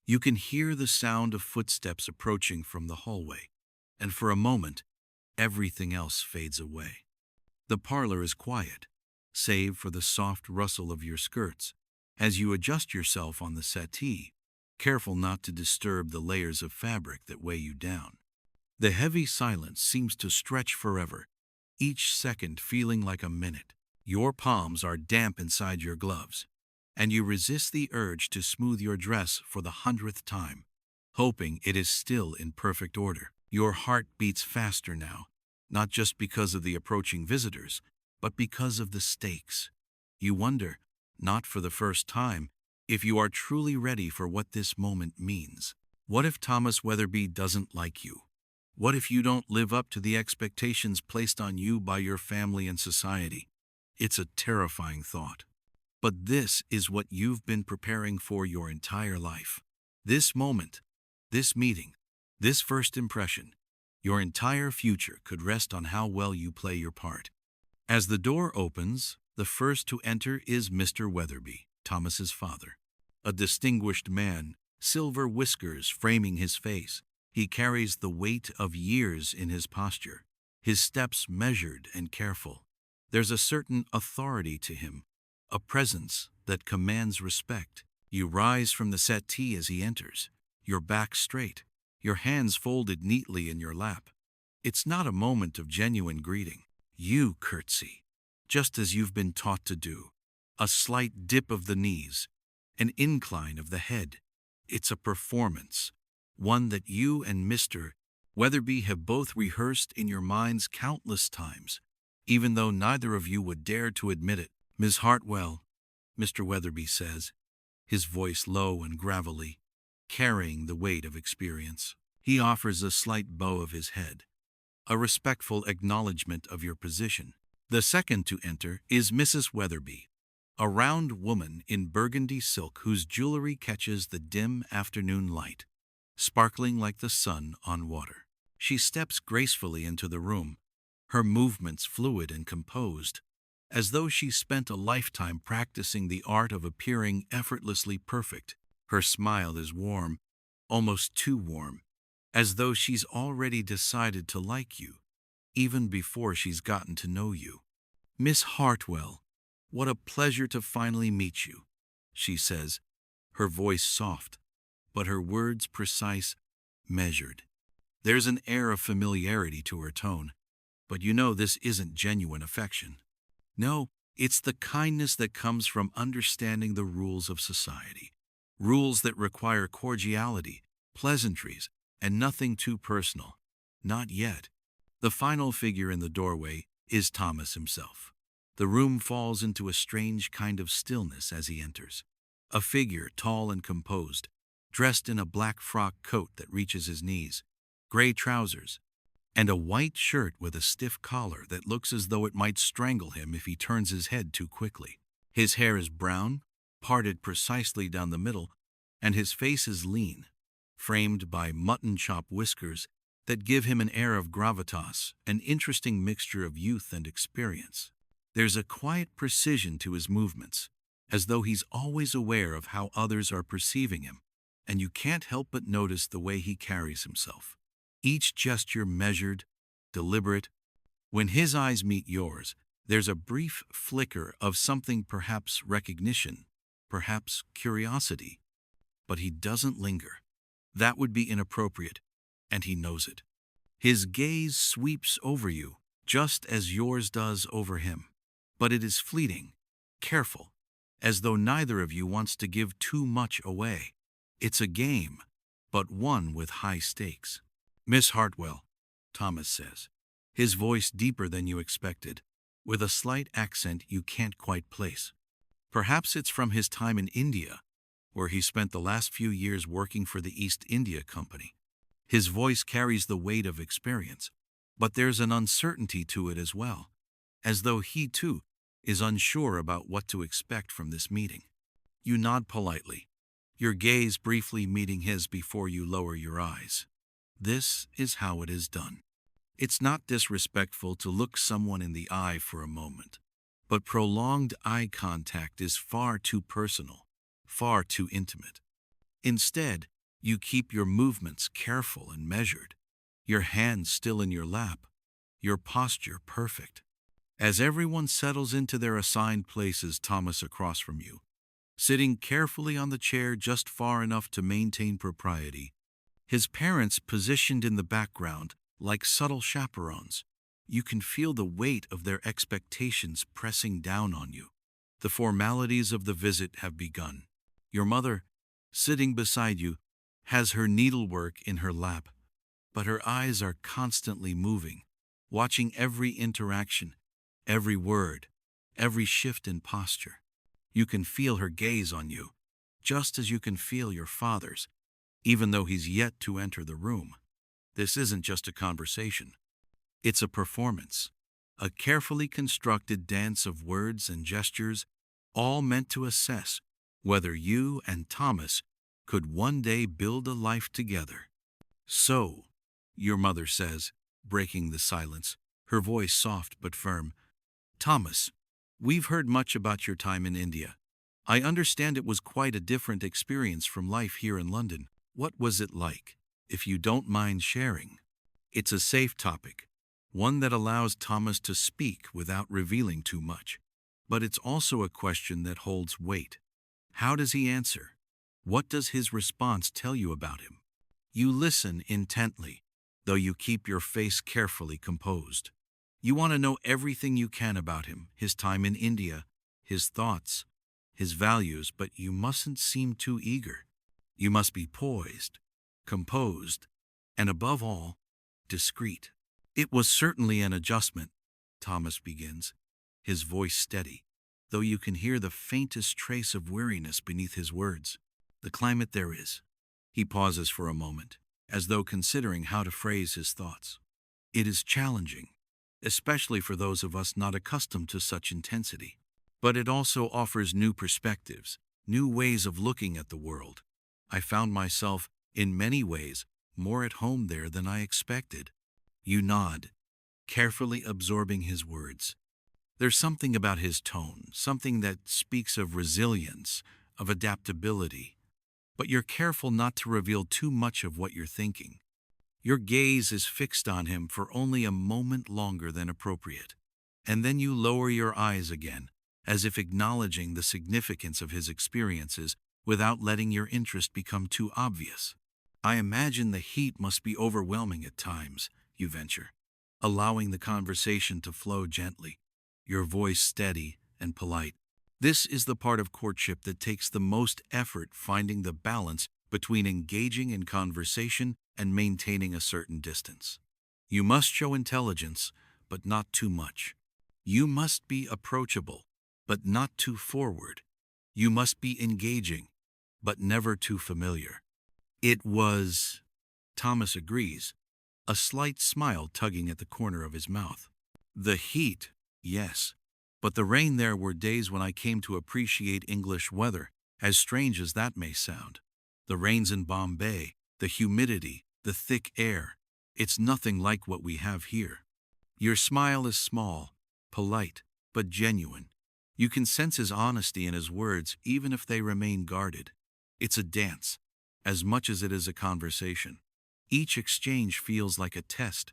You can hear the sound of footsteps approaching from the hallway, and for a moment, everything else fades away. The parlor is quiet, save for the soft rustle of your skirts as you adjust yourself on the settee, careful not to disturb the layers of fabric that weigh you down. The heavy silence seems to stretch forever, each second feeling like a minute. Your palms are damp inside your gloves, and you resist the urge to smooth your dress for the 100th time, hoping it is still in perfect order. Your heart beats faster now, not just because of the approaching visitors, but because of the stakes. You wonder, not for the first time, if you are truly ready for what this moment means. What if Thomas Weatherby doesn't like you? What if you don't live up to the expectations placed on you by your family and society? It's a terrifying thought. But this is what you've been preparing for your entire life. This moment, this meeting, this first impression, your entire future could rest on how well you play your part. As the door opens, the first to enter is Mr. Weatherby, Thomas's father. A distinguished man, silver whiskers framing his face. He carries the weight of years in his posture, his steps measured and careful. There's a certain authority to him, a presence that commands respect. You rise from the settee as he enters, your back straight, your hands folded neatly in your lap. It's not a moment of genuine greeting. You curtsy, just as you've been taught to do. A slight dip of the knees, an incline of the head. It's a performance, one that you and Mr. Weatherby have both rehearsed in your minds countless times, even though neither of you would dare to admit it. Miss Hartwell, Mr. Weatherby says, his voice low and gravelly, carrying the weight of experience. He offers a slight bow of his head, a respectful acknowledgement of your position. The second to enter is Mrs. Weatherby, a round woman in burgundy silk whose jewelry catches the dim afternoon light, sparkling like the sun on water. She steps gracefully into the room, her movements fluid and composed, as though she spent a lifetime practicing the art of appearing effortlessly perfect. Her smile is warm, almost too warm, as though she's already decided to like you, even before she's gotten to know you. Miss Hartwell, what a pleasure to finally meet you, she says, her voice soft, but her words precise, measured. There's an air of familiarity to her tone, but you know this isn't genuine affection. No, it's the kindness that comes from understanding the rules of society, rules that require cordiality, pleasantries, and nothing too personal. Not yet. The final figure in the doorway is Thomas himself. The room falls into a strange kind of stillness as he enters. A figure tall and composed, dressed in a black frock coat that reaches his knees, gray trousers, and a white shirt with a stiff collar that looks as though it might strangle him if he turns his head too quickly. His hair is brown, parted precisely down the middle, and his face is lean, framed by mutton chop whiskers that give him an air of gravitas, an interesting mixture of youth and experience. There's a quiet precision to his movements, as though he's always aware of how others are perceiving him, and you can't help but notice the way he carries himself. Each gesture measured, deliberate. When his eyes meet yours, there's a brief flicker of something, perhaps recognition, perhaps curiosity. But he doesn't linger. That would be inappropriate, and he knows it. His gaze sweeps over you, just as yours does over him. But it is fleeting, careful, as though neither of you wants to give too much away. It's a game, but one with high stakes. Miss Hartwell, Thomas says, his voice deeper than you expected, with a slight accent you can't quite place. Perhaps it's from his time in India, where he spent the last few years working for the East India Company. His voice carries the weight of experience, but there's an uncertainty to it as well, as though he too is unsure about what to expect from this meeting. You nod politely, your gaze briefly meeting his before you lower your eyes. This is how it is done. It's not disrespectful to look someone in the eye for a moment, but prolonged eye contact is far too personal, far too intimate. Instead, you keep your movements careful and measured, your hands still in your lap, your posture perfect. As everyone settles into their assigned places, Thomas across from you, sitting carefully on the chair just far enough to maintain propriety, his parents positioned in the background like subtle chaperones. You can feel the weight of their expectations pressing down on you. The formalities of the visit have begun. Your mother, sitting beside you, has her needlework in her lap, but her eyes are constantly moving, watching every interaction, every word, every shift in posture. You can feel her gaze on you, just as you can feel your father's, even though he's yet to enter the room. This isn't just a conversation. It's a performance, a carefully constructed dance of words and gestures, all meant to assess whether you and Thomas could one day build a life together. So, your mother says, breaking the silence, her voice soft but firm, Thomas, we've heard much about your time in India. I understand it was quite a different experience from life here in London. What was it like, if you don't mind sharing? It's a safe topic, one that allows Thomas to speak without revealing too much. But it's also a question that holds weight. How does he answer? What does his response tell you about him? You listen intently, though you keep your face carefully composed. You want to know everything you can about him, his time in India, his thoughts, his values, but you mustn't seem too eager. You must be poised, composed, and above all, discreet. It was certainly an adjustment, Thomas begins, his voice steady, though you can hear the faintest trace of weariness beneath his words. The climate there is. He pauses for a moment, as though considering how to phrase his thoughts. It is challenging, especially for those of us not accustomed to such intensity. But it also offers new perspectives, new ways of looking at the world. I found myself, in many ways, more at home there than I expected. You nod, carefully absorbing his words. There's something about his tone, something that speaks of resilience, of adaptability. But you're careful not to reveal too much of what you're thinking. Your gaze is fixed on him for only a moment longer than appropriate. And then you lower your eyes again, as if acknowledging the significance of his experiences without letting your interest become too obvious. I imagine the heat must be overwhelming at times, you venture, allowing the conversation to flow gently, your voice steady and polite. This is the part of courtship that takes the most effort, finding the balance between engaging in conversation and maintaining a certain distance. You must show intelligence, but not too much. You must be approachable, but not too forward. You must be engaging, but never too familiar. It was, Thomas agrees, a slight smile tugging at the corner of his mouth. The heat, yes, but the rain. There were days when I came to appreciate English weather, as strange as that may sound. The rains in Bombay, the humidity, the thick air, it's nothing like what we have here. Your smile is small, polite, but genuine. You can sense his honesty in his words, even if they remain guarded. It's a dance, as much as it is a conversation. Each exchange feels like a test.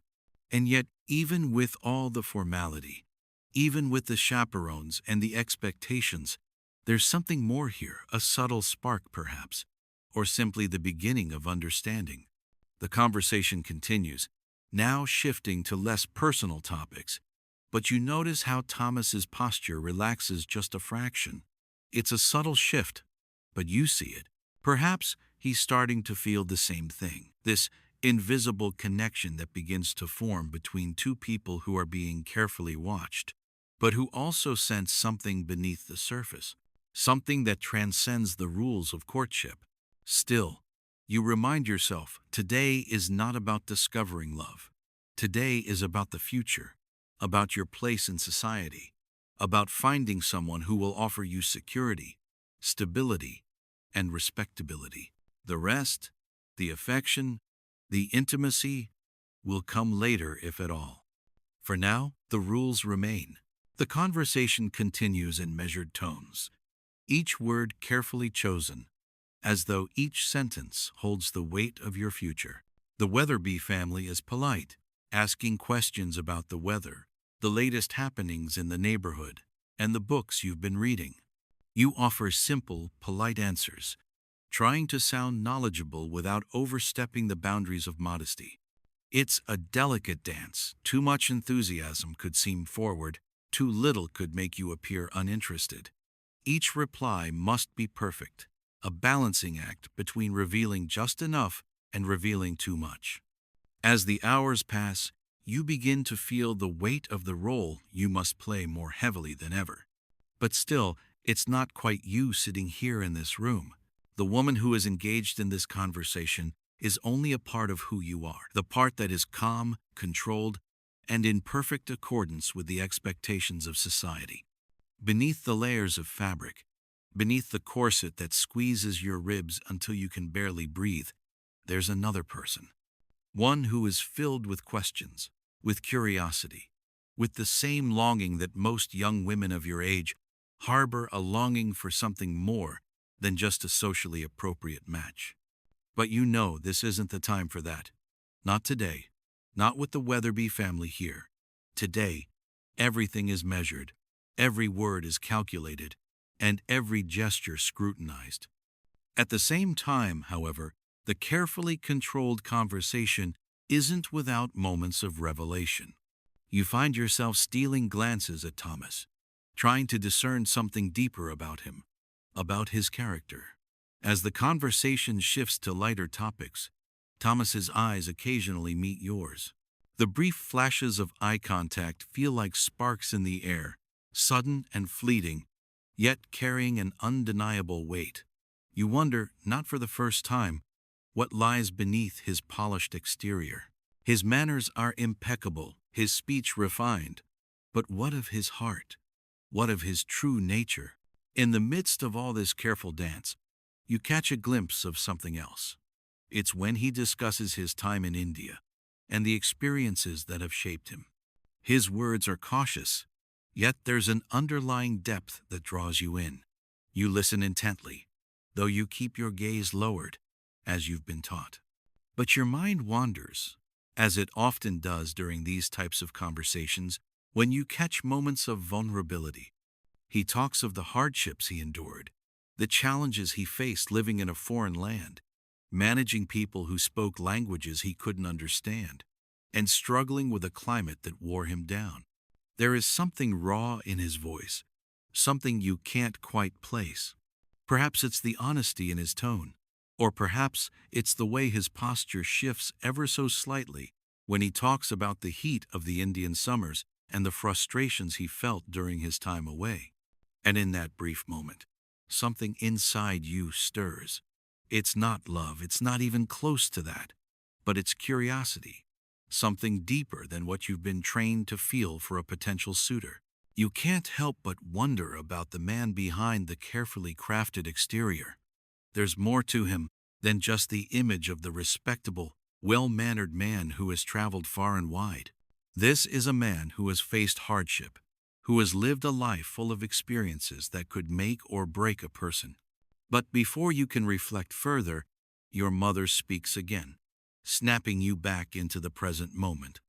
And yet, even with all the formality, even with the chaperones and the expectations, there's something more here, a subtle spark perhaps, or simply the beginning of understanding. The conversation continues, now shifting to less personal topics, but you notice how Thomas's posture relaxes just a fraction. It's a subtle shift, but you see it. Perhaps he's starting to feel the same thing, this invisible connection that begins to form between two people who are being carefully watched, but who also sense something beneath the surface, something that transcends the rules of courtship. Still, you remind yourself, today is not about discovering love. Today is about the future, about your place in society, about finding someone who will offer you security, stability, and respectability. The rest, the affection, the intimacy, will come later if at all. For now, the rules remain. The conversation continues in measured tones, each word carefully chosen, as though each sentence holds the weight of your future. The Weatherby family is polite, asking questions about the weather, the latest happenings in the neighborhood, and the books you've been reading. You offer simple, polite answers, trying to sound knowledgeable without overstepping the boundaries of modesty. It's a delicate dance. Too much enthusiasm could seem forward, too little could make you appear uninterested. Each reply must be perfect, a balancing act between revealing just enough and revealing too much. As the hours pass, you begin to feel the weight of the role you must play more heavily than ever. But still, it's not quite you sitting here in this room. The woman who is engaged in this conversation is only a part of who you are, the part that is calm, controlled, and in perfect accordance with the expectations of society. Beneath the layers of fabric, beneath the corset that squeezes your ribs until you can barely breathe, there's another person. One who is filled with questions, with curiosity, with the same longing that most young women of your age harbor, a longing for something more than just a socially appropriate match. But you know this isn't the time for that. Not today. Not with the Weatherby family here. Today, everything is measured, every word is calculated, and every gesture scrutinized. At the same time, however, the carefully controlled conversation isn't without moments of revelation. You find yourself stealing glances at Thomas, trying to discern something deeper about him, about his character. As the conversation shifts to lighter topics, Thomas's eyes occasionally meet yours. The brief flashes of eye contact feel like sparks in the air, sudden and fleeting, yet carrying an undeniable weight. You wonder, not for the first time, what lies beneath his polished exterior. His manners are impeccable, his speech refined, but what of his heart? What of his true nature? In the midst of all this careful dance, you catch a glimpse of something else. It's when he discusses his time in India and the experiences that have shaped him. His words are cautious, yet there's an underlying depth that draws you in. You listen intently, though you keep your gaze lowered, as you've been taught. But your mind wanders, as it often does during these types of conversations, when you catch moments of vulnerability. He talks of the hardships he endured, the challenges he faced living in a foreign land, managing people who spoke languages he couldn't understand, and struggling with a climate that wore him down. There is something raw in his voice, something you can't quite place. Perhaps it's the honesty in his tone, or perhaps it's the way his posture shifts ever so slightly when he talks about the heat of the Indian summers and the frustrations he felt during his time away. And in that brief moment, something inside you stirs. It's not love, it's not even close to that, but it's curiosity, something deeper than what you've been trained to feel for a potential suitor. You can't help but wonder about the man behind the carefully crafted exterior. There's more to him than just the image of the respectable, well-mannered man who has traveled far and wide. This is a man who has faced hardship, who has lived a life full of experiences that could make or break a person. But before you can reflect further, your mother speaks again, snapping you back into the present moment.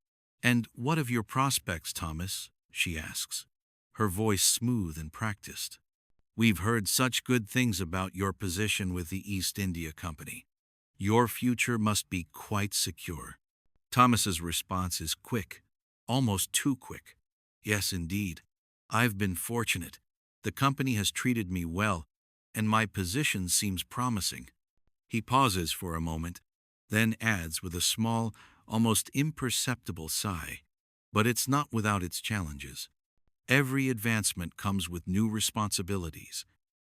"And what of your prospects, Thomas?" she asks, her voice smooth and practiced. "We've heard such good things about your position with the East India Company. Your future must be quite secure." Thomas's response is quick, almost too quick. "Yes, indeed. I've been fortunate. The company has treated me well, and my position seems promising." He pauses for a moment, then adds with a small, almost imperceptible sigh, "But it's not without its challenges. Every advancement comes with new responsibilities,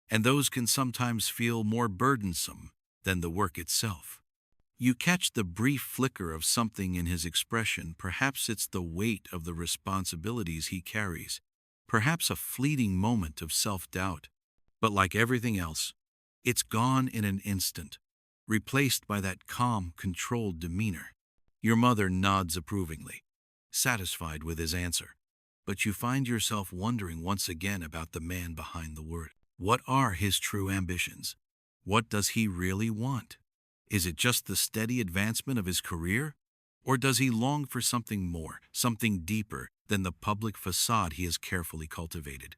and those can sometimes feel more burdensome than the work itself." You catch the brief flicker of something in his expression. Perhaps it's the weight of the responsibilities he carries. Perhaps a fleeting moment of self-doubt. But like everything else, it's gone in an instant, replaced by that calm, controlled demeanor. Your mother nods approvingly, satisfied with his answer. But you find yourself wondering once again about the man behind the word. What are his true ambitions? What does he really want? Is it just the steady advancement of his career? Or does he long for something more, something deeper than the public facade he has carefully cultivated?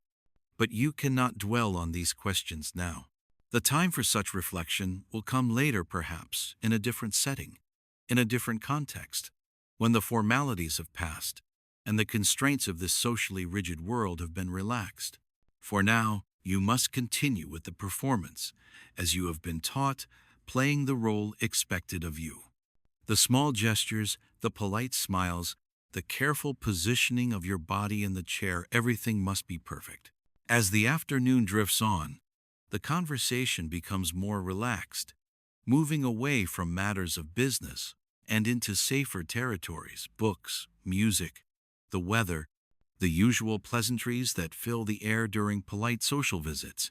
But you cannot dwell on these questions now. The time for such reflection will come later, perhaps, in a different setting, in a different context, when the formalities have passed and the constraints of this socially rigid world have been relaxed. For now, you must continue with the performance, as you have been taught, playing the role expected of you. The small gestures, the polite smiles, the careful positioning of your body in the chair, everything must be perfect. As the afternoon drifts on, the conversation becomes more relaxed, moving away from matters of business and into safer territories: books, music, the weather, the usual pleasantries that fill the air during polite social visits.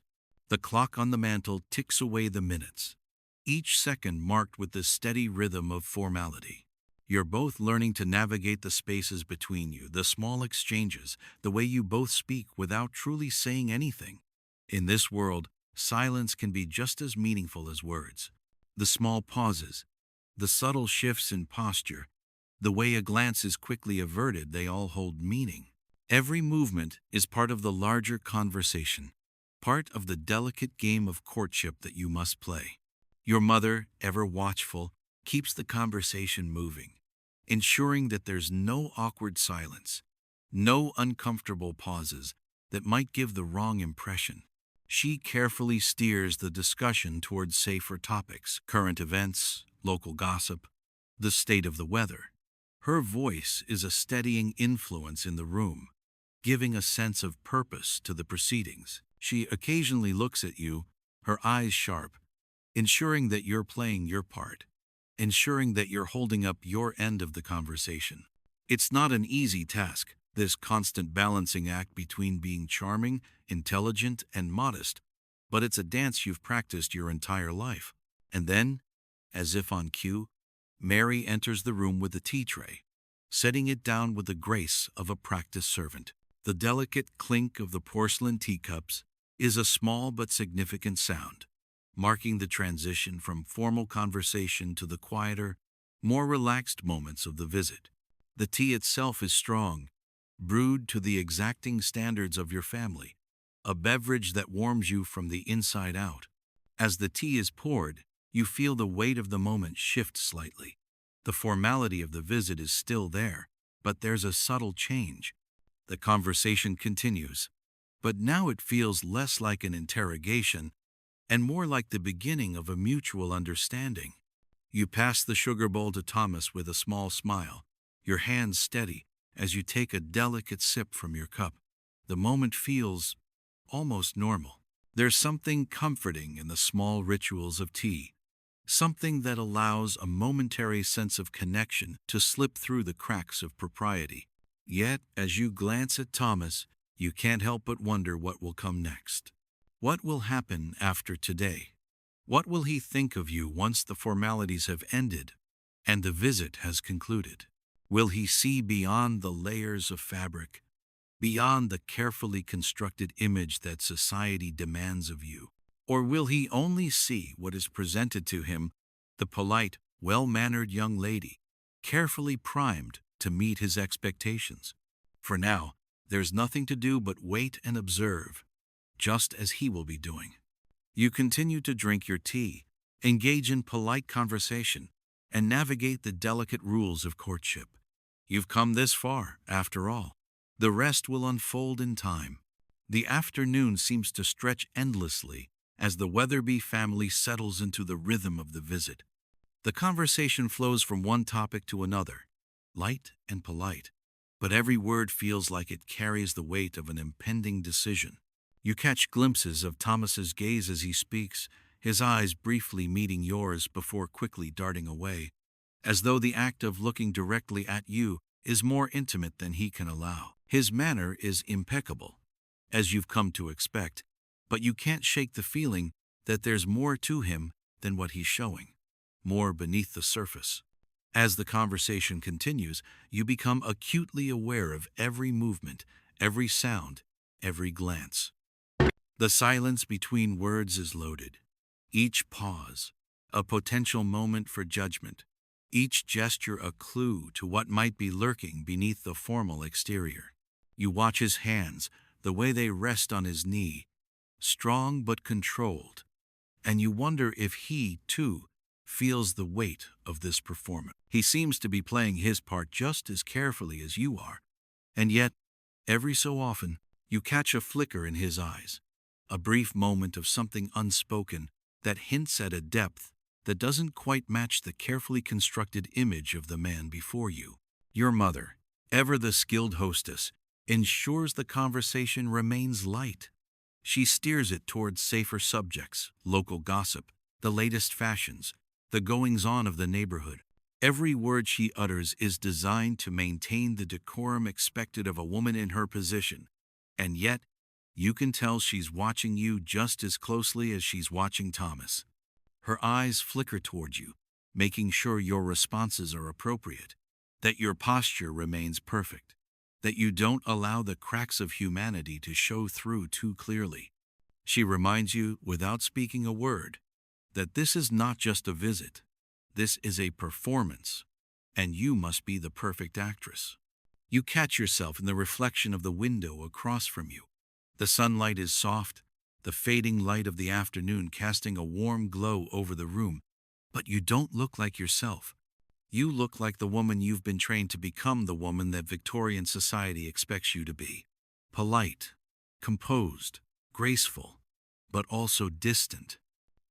The clock on the mantel ticks away the minutes, each second marked with the steady rhythm of formality. You're both learning to navigate the spaces between you, the small exchanges, the way you both speak without truly saying anything. In this world, silence can be just as meaningful as words. The small pauses, the subtle shifts in posture, the way a glance is quickly averted, they all hold meaning. Every movement is part of the larger conversation, part of the delicate game of courtship that you must play. Your mother, ever watchful, keeps the conversation moving, ensuring that there's no awkward silence, no uncomfortable pauses that might give the wrong impression. She carefully steers the discussion towards safer topics: current events, local gossip, the state of the weather. Her voice is a steadying influence in the room, giving a sense of purpose to the proceedings. She occasionally looks at you, her eyes sharp, ensuring that you're playing your part, ensuring that you're holding up your end of the conversation. It's not an easy task, this constant balancing act between being charming, intelligent, and modest, but it's a dance you've practiced your entire life. And then, as if on cue, Mary enters the room with the tea tray, setting it down with the grace of a practiced servant. The delicate clink of the porcelain teacups is a small but significant sound, marking the transition from formal conversation to the quieter, more relaxed moments of the visit. The tea itself is strong, brewed to the exacting standards of your family, a beverage that warms you from the inside out. As the tea is poured, you feel the weight of the moment shift slightly. The formality of the visit is still there, but there's a subtle change. The conversation continues, but now it feels less like an interrogation and more like the beginning of a mutual understanding. You pass the sugar bowl to Thomas with a small smile, your hands steady as you take a delicate sip from your cup. The moment feels almost normal. There's something comforting in the small rituals of tea, something that allows a momentary sense of connection to slip through the cracks of propriety. Yet, as you glance at Thomas, you can't help but wonder what will come next. What will happen after today? What will he think of you once the formalities have ended and the visit has concluded? Will he see beyond the layers of fabric, beyond the carefully constructed image that society demands of you? Or will he only see what is presented to him, the polite, well-mannered young lady, carefully primed to meet his expectations? For now, there's nothing to do but wait and observe, just as he will be doing. You continue to drink your tea, engage in polite conversation, and navigate the delicate rules of courtship. You've come this far, after all. The rest will unfold in time. The afternoon seems to stretch endlessly as the Weatherby family settles into the rhythm of the visit. The conversation flows from one topic to another, light and polite, but every word feels like it carries the weight of an impending decision. You catch glimpses of Thomas's gaze as he speaks, his eyes briefly meeting yours before quickly darting away, as though the act of looking directly at you is more intimate than he can allow. His manner is impeccable, as you've come to expect, but you can't shake the feeling that there's more to him than what he's showing, more beneath the surface. As the conversation continues, you become acutely aware of every movement, every sound, every glance. The silence between words is loaded. Each pause, a potential moment for judgment. Each gesture a clue to what might be lurking beneath the formal exterior. You watch his hands, the way they rest on his knee, strong but controlled, and you wonder if he, too, feels the weight of this performance. He seems to be playing his part just as carefully as you are, and yet, every so often, you catch a flicker in his eyes, a brief moment of something unspoken that hints at a depth that doesn't quite match the carefully constructed image of the man before you. Your mother, ever the skilled hostess, ensures the conversation remains light. She steers it towards safer subjects, local gossip, the latest fashions, the goings-on of the neighborhood. Every word she utters is designed to maintain the decorum expected of a woman in her position, and yet, you can tell she's watching you just as closely as she's watching Thomas. Her eyes flicker toward you, making sure your responses are appropriate, that your posture remains perfect, that you don't allow the cracks of humanity to show through too clearly. She reminds you, without speaking a word, that this is not just a visit. This is a performance, and you must be the perfect actress. You catch yourself in the reflection of the window across from you. The sunlight is soft, the fading light of the afternoon casting a warm glow over the room, but you don't look like yourself. You look like the woman you've been trained to become, the woman that Victorian society expects you to be. Polite, composed, graceful, but also distant.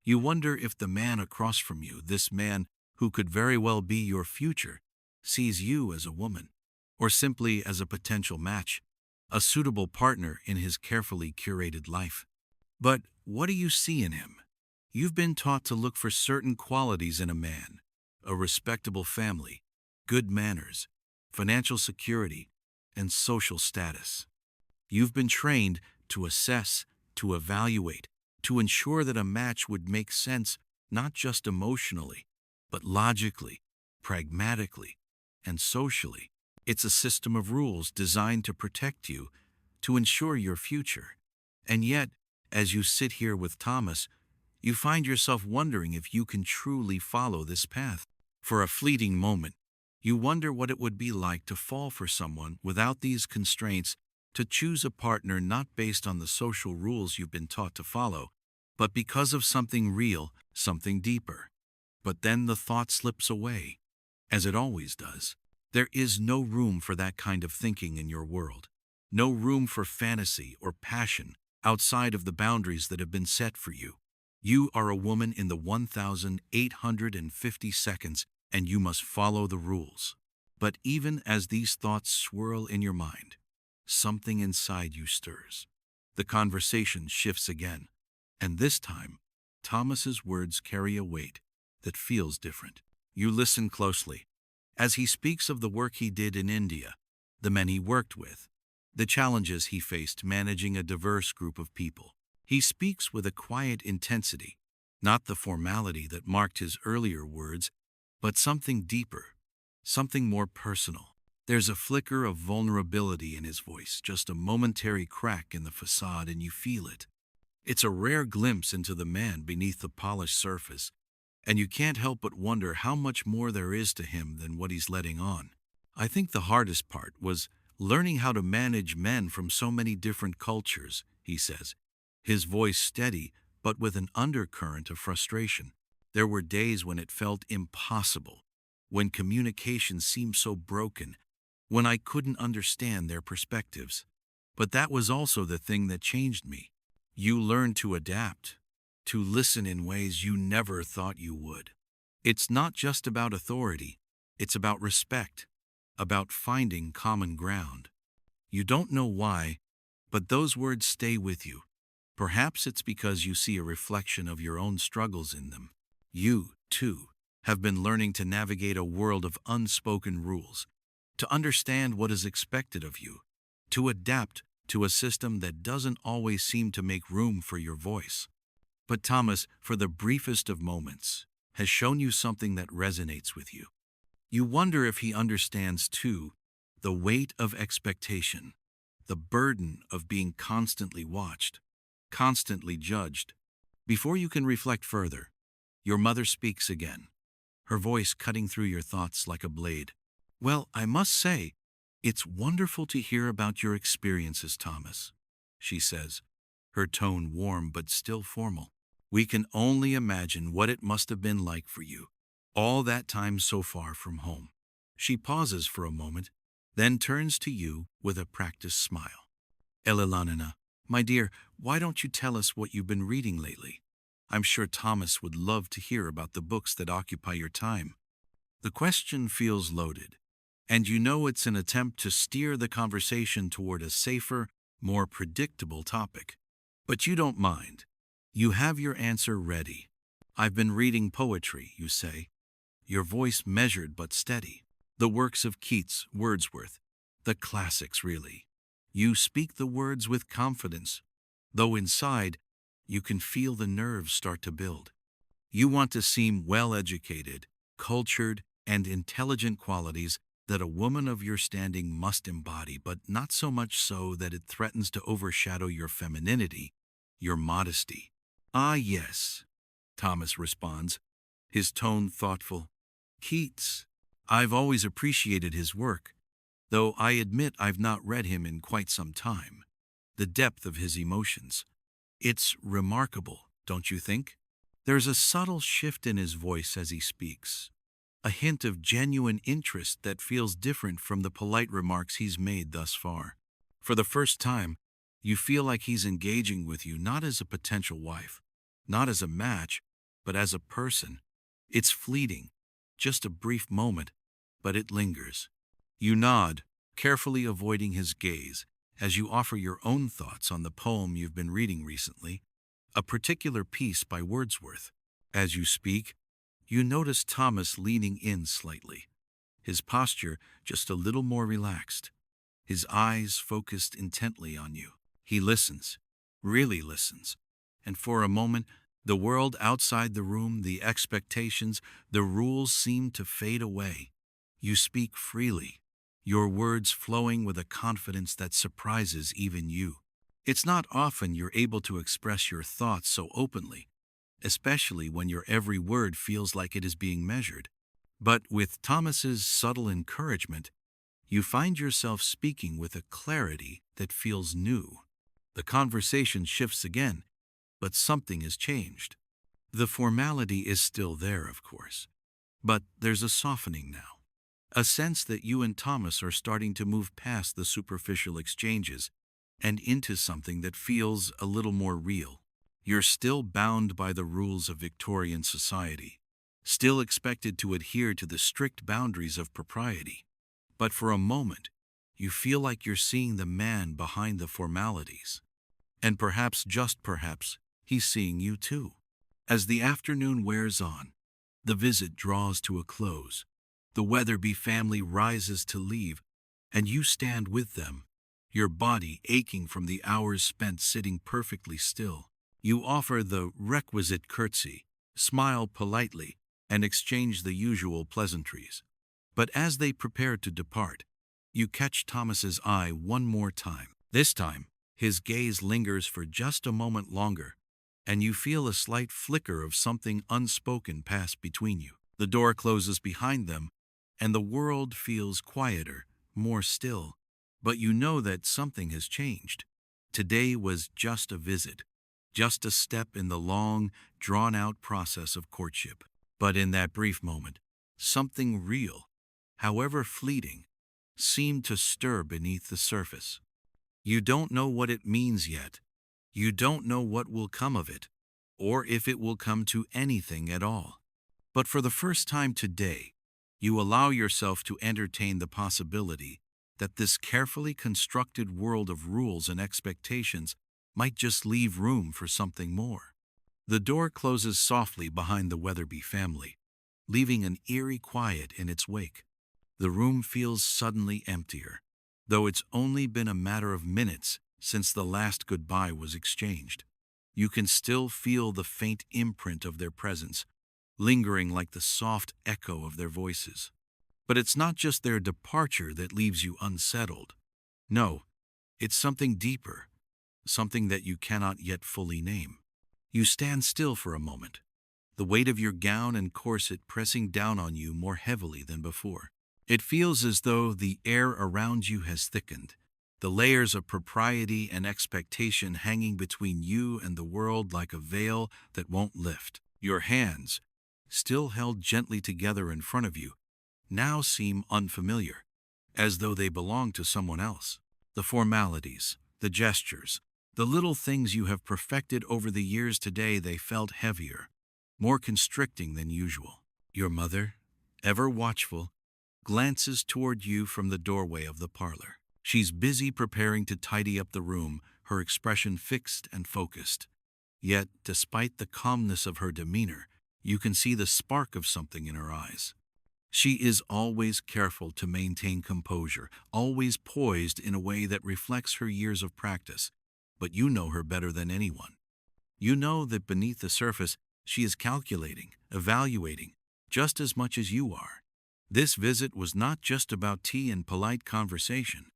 You wonder if the man across from you, this man who could very well be your future, sees you as a woman, or simply as a potential match, a suitable partner in his carefully curated life. But what do you see in him? You've been taught to look for certain qualities in a man: a respectable family, good manners, financial security, and social status. You've been trained to assess, to evaluate, to ensure that a match would make sense not just emotionally, but logically, pragmatically, and socially. It's a system of rules designed to protect you, to ensure your future. And yet, as you sit here with Thomas, you find yourself wondering if you can truly follow this path. For a fleeting moment, you wonder what it would be like to fall for someone without these constraints, to choose a partner not based on the social rules you've been taught to follow, but because of something real, something deeper. But then the thought slips away, as it always does. There is no room for that kind of thinking in your world. No room for fantasy or passion outside of the boundaries that have been set for you. You are a woman in the 1,850 seconds, and you must follow the rules. But even as these thoughts swirl in your mind, something inside you stirs. The conversation shifts again, and this time, Thomas's words carry a weight that feels different. You listen closely, as he speaks of the work he did in India, the men he worked with, the challenges he faced managing a diverse group of people. He speaks with a quiet intensity, not the formality that marked his earlier words, but something deeper, something more personal. There's a flicker of vulnerability in his voice, just a momentary crack in the facade, and you feel it. It's a rare glimpse into the man beneath the polished surface, and you can't help but wonder how much more there is to him than what he's letting on. I think the hardest part was learning how to manage men from so many different cultures, he says, his voice steady but with an undercurrent of frustration. There were days when it felt impossible, when communication seemed so broken, when I couldn't understand their perspectives. But that was also the thing that changed me. You learn to adapt, to listen in ways you never thought you would. It's not just about authority, it's about respect, about finding common ground. You don't know why, but those words stay with you. Perhaps it's because you see a reflection of your own struggles in them. You, too, have been learning to navigate a world of unspoken rules, to understand what is expected of you, to adapt to a system that doesn't always seem to make room for your voice. But Thomas, for the briefest of moments, has shown you something that resonates with you. You wonder if he understands, too, the weight of expectation, the burden of being constantly watched, constantly judged. Before you can reflect further, your mother speaks again, her voice cutting through your thoughts like a blade. "Well, I must say, it's wonderful to hear about your experiences, Thomas," she says, her tone warm but still formal. "We can only imagine what it must have been like for you, all that time so far from home." She pauses for a moment, then turns to you with a practiced smile. "Elelanina, my dear, why don't you tell us what you've been reading lately? I'm sure Thomas would love to hear about the books that occupy your time." The question feels loaded, and you know it's an attempt to steer the conversation toward a safer, more predictable topic. But you don't mind. You have your answer ready. "I've been reading poetry," you say, your voice measured but steady. "The works of Keats, Wordsworth, the classics, really." You speak the words with confidence, though inside you can feel the nerves start to build. You want to seem well-educated, cultured, and intelligent, qualities that a woman of your standing must embody, but not so much so that it threatens to overshadow your femininity, your modesty. "Ah, yes," Thomas responds, his tone thoughtful. "Keats. I've always appreciated his work, though I admit I've not read him in quite some time. The depth of his emotions. It's remarkable, don't you think?" There's a subtle shift in his voice as he speaks, a hint of genuine interest that feels different from the polite remarks he's made thus far. For the first time, you feel like he's engaging with you not as a potential wife, not as a match, but as a person. It's fleeting, just a brief moment, but it lingers. You nod, carefully avoiding his gaze, as you offer your own thoughts on the poem you've been reading recently, a particular piece by Wordsworth. As you speak, you notice Thomas leaning in slightly, his posture just a little more relaxed, his eyes focused intently on you. He listens, really listens, and for a moment, the world outside the room, the expectations, the rules seem to fade away. You speak freely, your words flowing with a confidence that surprises even you. It's not often you're able to express your thoughts so openly, especially when your every word feels like it is being measured. But with Thomas's subtle encouragement, you find yourself speaking with a clarity that feels new. The conversation shifts again, but something has changed. The formality is still there, of course, but there's a softening now, a sense that you and Thomas are starting to move past the superficial exchanges and into something that feels a little more real. You're still bound by the rules of Victorian society, still expected to adhere to the strict boundaries of propriety, but for a moment, you feel like you're seeing the man behind the formalities. And perhaps, just perhaps, he's seeing you too. As the afternoon wears on, the visit draws to a close. The Weatherby family rises to leave, and you stand with them, your body aching from the hours spent sitting perfectly still. You offer the requisite curtsy, smile politely, and exchange the usual pleasantries. But as they prepare to depart, you catch Thomas's eye one more time. This time, his gaze lingers for just a moment longer, and you feel a slight flicker of something unspoken pass between you. The door closes behind them, and the world feels quieter, more still. But you know that something has changed. Today was just a visit, just a step in the long, drawn-out process of courtship. But in that brief moment, something real, however fleeting, seemed to stir beneath the surface. You don't know what it means yet. You don't know what will come of it, or if it will come to anything at all. But for the first time today, you allow yourself to entertain the possibility that this carefully constructed world of rules and expectations might just leave room for something more. The door closes softly behind the Weatherby family, leaving an eerie quiet in its wake. The room feels suddenly emptier, though it's only been a matter of minutes since the last goodbye was exchanged. You can still feel the faint imprint of their presence, lingering like the soft echo of their voices. But it's not just their departure that leaves you unsettled. No, it's something deeper, something that you cannot yet fully name. You stand still for a moment, the weight of your gown and corset pressing down on you more heavily than before. It feels as though the air around you has thickened, the layers of propriety and expectation hanging between you and the world like a veil that won't lift. Your hands, still held gently together in front of you, now seem unfamiliar, as though they belong to someone else. The formalities, the gestures, the little things you have perfected over the years today, they felt heavier, more constricting than usual. Your mother, ever watchful, glances toward you from the doorway of the parlor. She's busy preparing to tidy up the room, her expression fixed and focused. Yet, despite the calmness of her demeanor, you can see the spark of something in her eyes. She is always careful to maintain composure, always poised in a way that reflects her years of practice. But you know her better than anyone. You know that beneath the surface, she is calculating, evaluating, just as much as you are. This visit was not just about tea and polite conversation.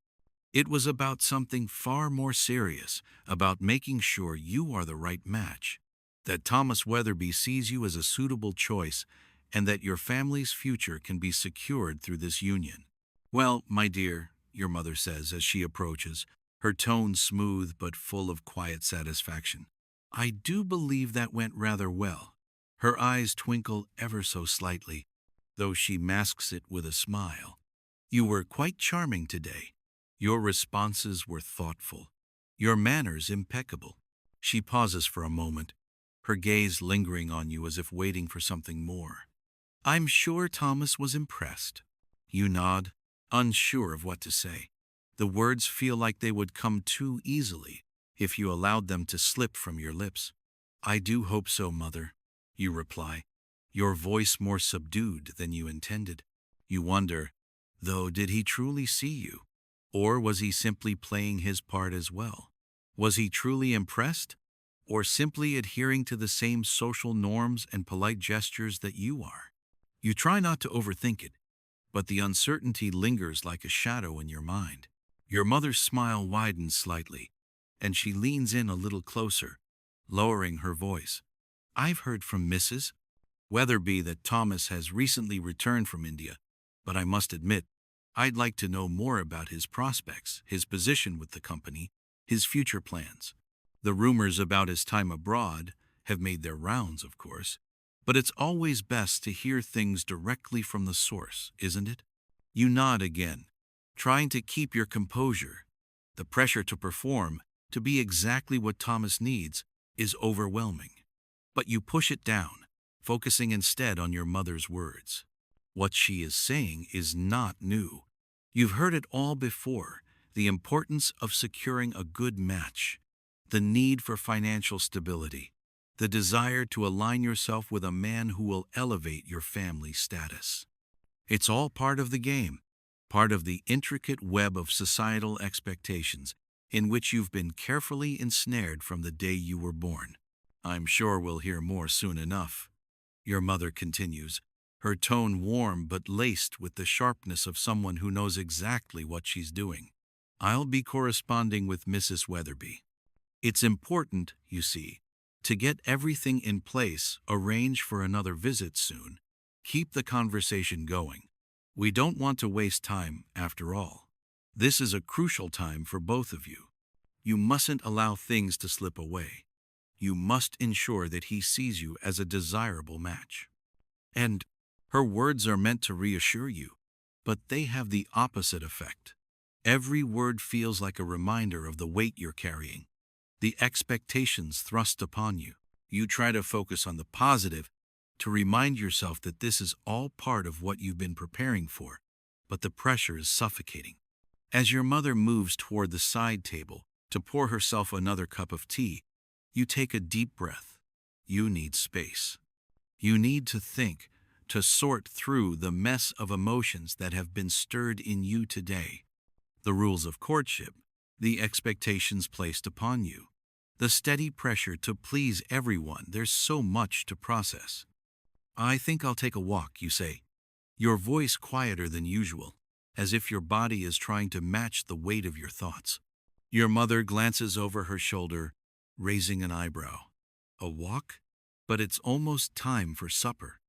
It was about something far more serious, about making sure you are the right match, that Thomas Weatherby sees you as a suitable choice, and that your family's future can be secured through this union. Well, my dear, your mother says as she approaches, her tone smooth but full of quiet satisfaction. I do believe that went rather well. Her eyes twinkle ever so slightly, though she masks it with a smile. You were quite charming today. Your responses were thoughtful, your manners impeccable. She pauses for a moment, her gaze lingering on you as if waiting for something more. I'm sure Thomas was impressed. You nod, unsure of what to say. The words feel like they would come too easily if you allowed them to slip from your lips. I do hope so, Mother, you reply, your voice more subdued than you intended. You wonder, though, did he truly see you? Or was he simply playing his part as well? Was he truly impressed? Or simply adhering to the same social norms and polite gestures that you are? You try not to overthink it, but the uncertainty lingers like a shadow in your mind. Your mother's smile widens slightly, and she leans in a little closer, lowering her voice. I've heard from Mrs. Weatherby that Thomas has recently returned from India, but I must admit, I'd like to know more about his prospects, his position with the company, his future plans. The rumors about his time abroad have made their rounds, of course, but it's always best to hear things directly from the source, isn't it? You nod again, trying to keep your composure. The pressure to perform, to be exactly what Thomas needs, is overwhelming. But you push it down, focusing instead on your mother's words. What she is saying is not new. You've heard it all before, the importance of securing a good match, the need for financial stability, the desire to align yourself with a man who will elevate your family status. It's all part of the game, part of the intricate web of societal expectations in which you've been carefully ensnared from the day you were born. I'm sure we'll hear more soon enough. Your mother continues, her tone warm but laced with the sharpness of someone who knows exactly what she's doing. I'll be corresponding with Mrs. Weatherby. It's important, you see, to get everything in place, arrange for another visit soon. Keep the conversation going. We don't want to waste time, after all. This is a crucial time for both of you. You mustn't allow things to slip away. You must ensure that he sees you as a desirable match. And her words are meant to reassure you, but they have the opposite effect. Every word feels like a reminder of the weight you're carrying, the expectations thrust upon you. You try to focus on the positive, to remind yourself that this is all part of what you've been preparing for, but the pressure is suffocating. As your mother moves toward the side table, to pour herself another cup of tea, you take a deep breath. You need space. You need to think, to sort through the mess of emotions that have been stirred in you today. The rules of courtship, the expectations placed upon you, the steady pressure to please everyone. There's so much to process. I think I'll take a walk, you say, your voice quieter than usual, as if your body is trying to match the weight of your thoughts. Your mother glances over her shoulder, raising an eyebrow. A walk? But it's almost time for supper.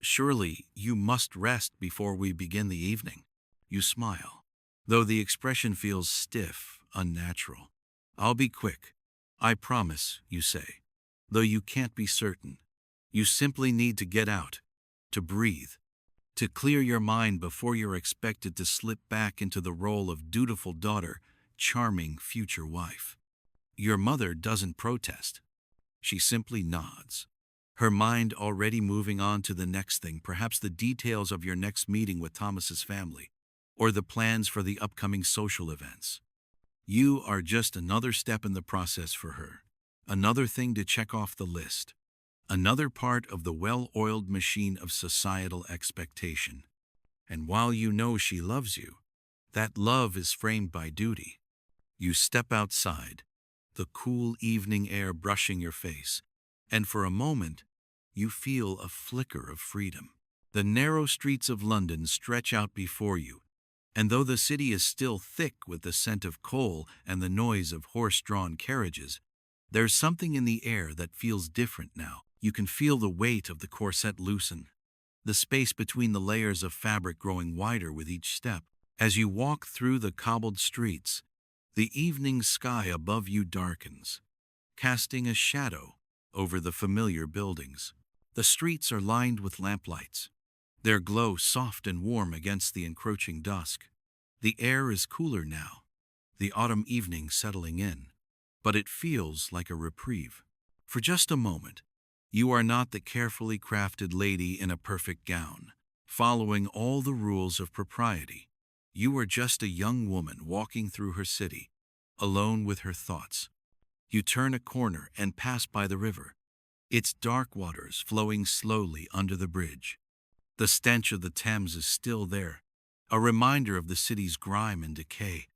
Surely you must rest before we begin the evening. You smile, though the expression feels stiff, unnatural. I'll be quick. I promise, you say, though you can't be certain. You simply need to get out, to breathe, to clear your mind before you're expected to slip back into the role of dutiful daughter, charming future wife. Your mother doesn't protest. She simply nods, her mind already moving on to the next thing, perhaps the details of your next meeting with Thomas's family, or the plans for the upcoming social events. You are just another step in the process for her, another thing to check off the list, another part of the well-oiled machine of societal expectation. And while you know she loves you, that love is framed by duty. You step outside, the cool evening air brushing your face, and for a moment, you feel a flicker of freedom. The narrow streets of London stretch out before you, and though the city is still thick with the scent of coal and the noise of horse-drawn carriages, there's something in the air that feels different now. You can feel the weight of the corset loosen, the space between the layers of fabric growing wider with each step. As you walk through the cobbled streets, the evening sky above you darkens, casting a shadow over the familiar buildings. The streets are lined with lamplights, their glow soft and warm against the encroaching dusk. The air is cooler now, the autumn evening settling in, but it feels like a reprieve. For just a moment, you are not the carefully crafted lady in a perfect gown, following all the rules of propriety. You are just a young woman walking through her city, alone with her thoughts. You turn a corner and pass by the river, its dark waters flowing slowly under the bridge. The stench of the Thames is still there, a reminder of the city's grime and decay,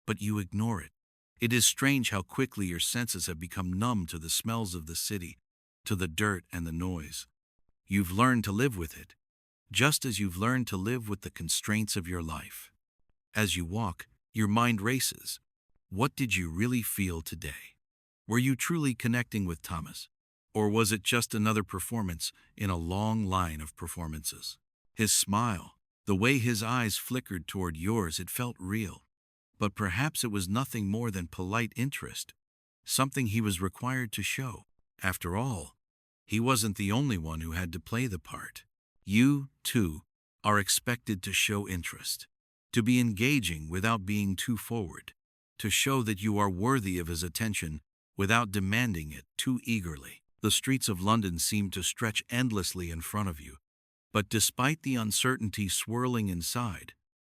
but you ignore it. It is strange how quickly your senses have become numb to the smells of the city, to the dirt and the noise. You've learned to live with it, just as you've learned to live with the constraints of your life. As you walk, your mind races. What did you really feel today? Were you truly connecting with Thomas? Or was it just another performance in a long line of performances? His smile, the way his eyes flickered toward yours, it felt real. But perhaps it was nothing more than polite interest, something he was required to show. After all, he wasn't the only one who had to play the part. You, too, are expected to show interest, to be engaging without being too forward, to show that you are worthy of his attention without demanding it too eagerly. The streets of London seem to stretch endlessly in front of you, but despite the uncertainty swirling inside,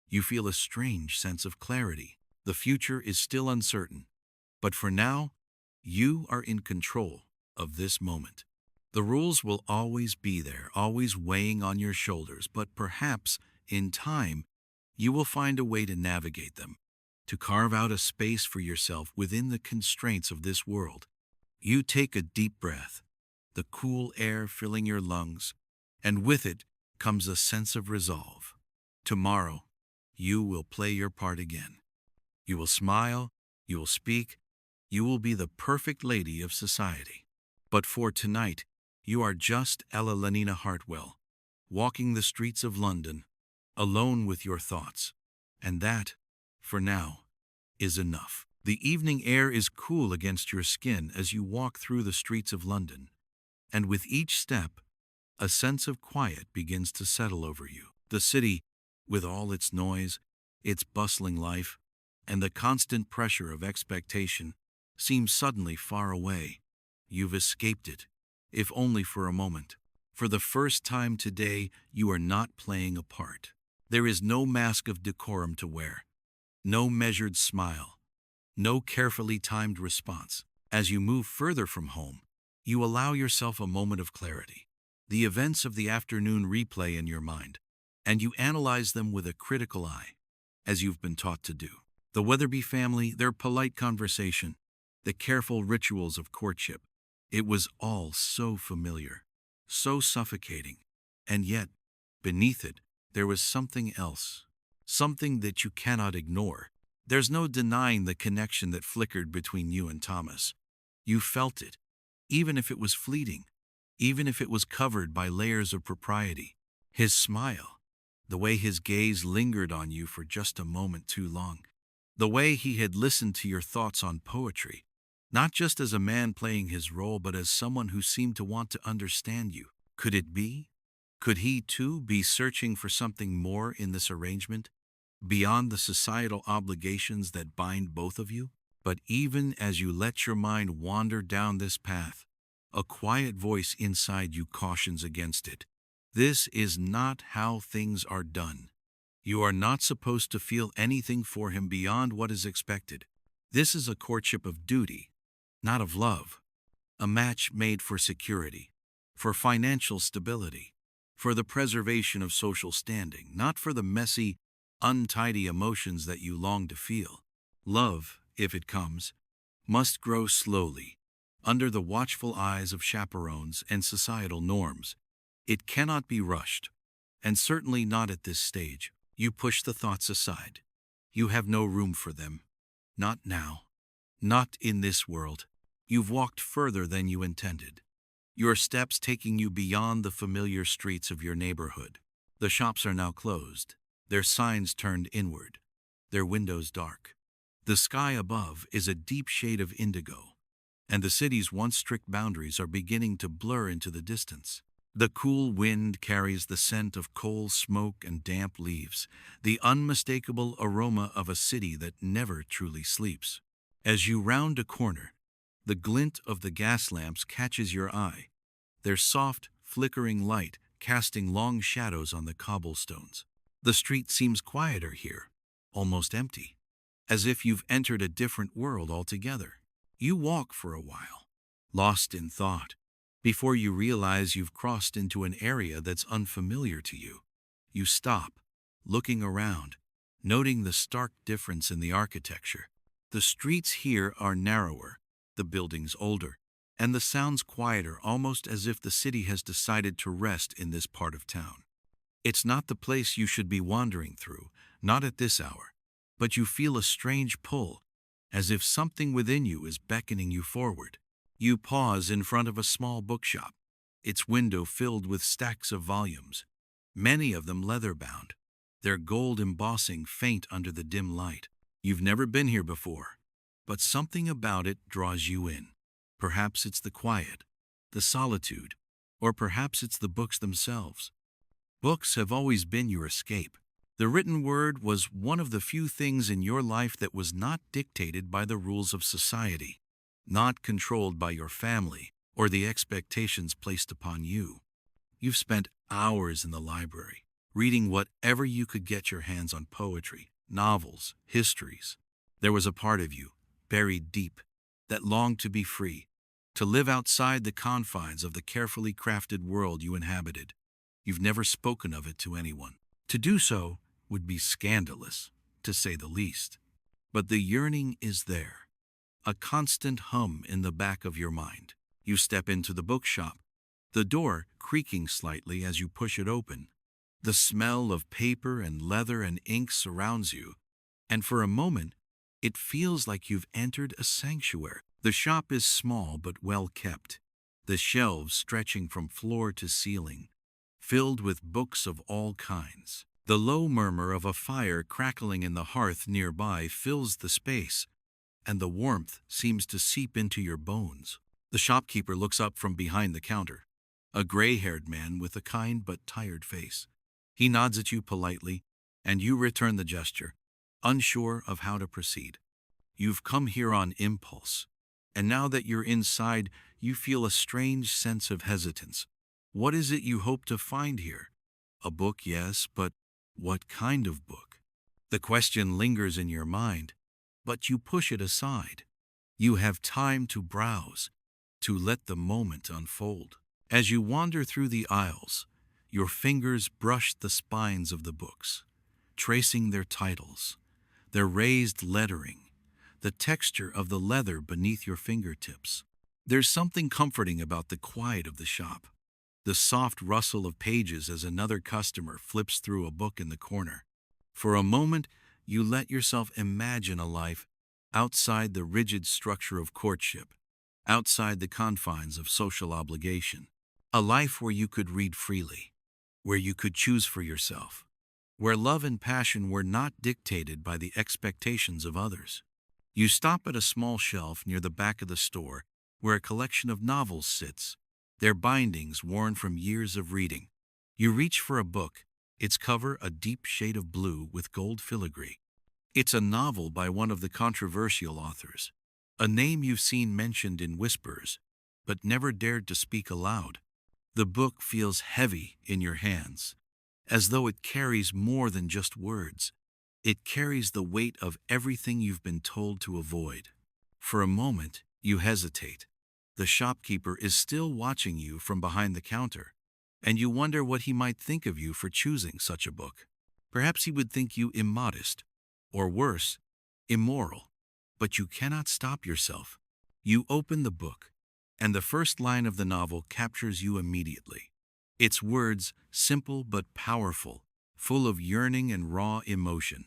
you feel a strange sense of clarity. The future is still uncertain, but for now, you are in control of this moment. The rules will always be there, always weighing on your shoulders, but perhaps, in time, you will find a way to navigate them, to carve out a space for yourself within the constraints of this world. You take a deep breath, the cool air filling your lungs, and with it comes a sense of resolve. Tomorrow, you will play your part again. You will smile, you will speak, you will be the perfect lady of society. But for tonight, you are just Ella Lenina Hartwell, walking the streets of London, alone with your thoughts. And that, for now, is enough. The evening air is cool against your skin as you walk through the streets of London, and with each step, a sense of quiet begins to settle over you. The city, with all its noise, its bustling life, and the constant pressure of expectation, seems suddenly far away. You've escaped it, if only for a moment. For the first time today, you are not playing a part. There is no mask of decorum to wear, no measured smile, no carefully timed response. As you move further from home, you allow yourself a moment of clarity. The events of the afternoon replay in your mind, and you analyze them with a critical eye, as you've been taught to do. The Weatherby family, their polite conversation, the careful rituals of courtship. It was all so familiar, so suffocating, and yet, beneath it, there was something else, something that you cannot ignore. There's no denying the connection that flickered between you and Thomas. You felt it, even if it was fleeting, even if it was covered by layers of propriety. His smile, the way his gaze lingered on you for just a moment too long, the way he had listened to your thoughts on poetry, not just as a man playing his role, but as someone who seemed to want to understand you. Could it be? Could he, too, be searching for something more in this arrangement, beyond the societal obligations that bind both of you? But even as you let your mind wander down this path, a quiet voice inside you cautions against it. This is not how things are done. You are not supposed to feel anything for him beyond what is expected. This is a courtship of duty, not of love. A match made for security, for financial stability, for the preservation of social standing, not for the messy, untidy emotions that you long to feel. Love, if it comes, must grow slowly, under the watchful eyes of chaperones and societal norms. It cannot be rushed, and certainly not at this stage. You push the thoughts aside. You have no room for them. Not now. Not in this world. You've walked further than you intended, your steps taking you beyond the familiar streets of your neighborhood. The shops are now closed, their signs turned inward, their windows dark. The sky above is a deep shade of indigo, and the city's once strict boundaries are beginning to blur into the distance. The cool wind carries the scent of coal smoke and damp leaves, the unmistakable aroma of a city that never truly sleeps. As you round a corner, the glint of the gas lamps catches your eye, their soft, flickering light casting long shadows on the cobblestones. The street seems quieter here, almost empty, as if you've entered a different world altogether. You walk for a while, lost in thought, before you realize you've crossed into an area that's unfamiliar to you. You stop, looking around, noting the stark difference in the architecture. The streets here are narrower, the buildings older, and the sounds quieter, almost as if the city has decided to rest in this part of town. It's not the place you should be wandering through, not at this hour, but you feel a strange pull, as if something within you is beckoning you forward. You pause in front of a small bookshop, its window filled with stacks of volumes, many of them leather-bound, their gold embossing faint under the dim light. You've never been here before, but something about it draws you in. Perhaps it's the quiet, the solitude, or perhaps it's the books themselves. Books have always been your escape. The written word was one of the few things in your life that was not dictated by the rules of society, not controlled by your family or the expectations placed upon you. You've spent hours in the library, reading whatever you could get your hands on: poetry, novels, histories. There was a part of you, buried deep, that longed to be free, to live outside the confines of the carefully crafted world you inhabited. You've never spoken of it to anyone. To do so would be scandalous, to say the least. But the yearning is there, a constant hum in the back of your mind. You step into the bookshop, the door creaking slightly as you push it open. The smell of paper and leather and ink surrounds you, and for a moment, it feels like you've entered a sanctuary. The shop is small but well kept, the shelves stretching from floor to ceiling, filled with books of all kinds. The low murmur of a fire crackling in the hearth nearby fills the space, and the warmth seems to seep into your bones. The shopkeeper looks up from behind the counter, a gray-haired man with a kind but tired face. He nods at you politely, and you return the gesture, unsure of how to proceed. You've come here on impulse, and now that you're inside, you feel a strange sense of hesitance. What is it you hope to find here? A book, yes, but what kind of book? The question lingers in your mind, but you push it aside. You have time to browse, to let the moment unfold. As you wander through the aisles, your fingers brush the spines of the books, tracing their titles, their raised lettering, the texture of the leather beneath your fingertips. There's something comforting about the quiet of the shop, the soft rustle of pages as another customer flips through a book in the corner. For a moment, you let yourself imagine a life outside the rigid structure of courtship, outside the confines of social obligation. A life where you could read freely, where you could choose for yourself, where love and passion were not dictated by the expectations of others. You stop at a small shelf near the back of the store where a collection of novels sits, their bindings worn from years of reading. You reach for a book, its cover a deep shade of blue with gold filigree. It's a novel by one of the controversial authors, a name you've seen mentioned in whispers, but never dared to speak aloud. The book feels heavy in your hands, as though it carries more than just words. It carries the weight of everything you've been told to avoid. For a moment, you hesitate. The shopkeeper is still watching you from behind the counter, and you wonder what he might think of you for choosing such a book. Perhaps he would think you immodest, or worse, immoral. But you cannot stop yourself. You open the book, and the first line of the novel captures you immediately. Its words, simple but powerful, full of yearning and raw emotion.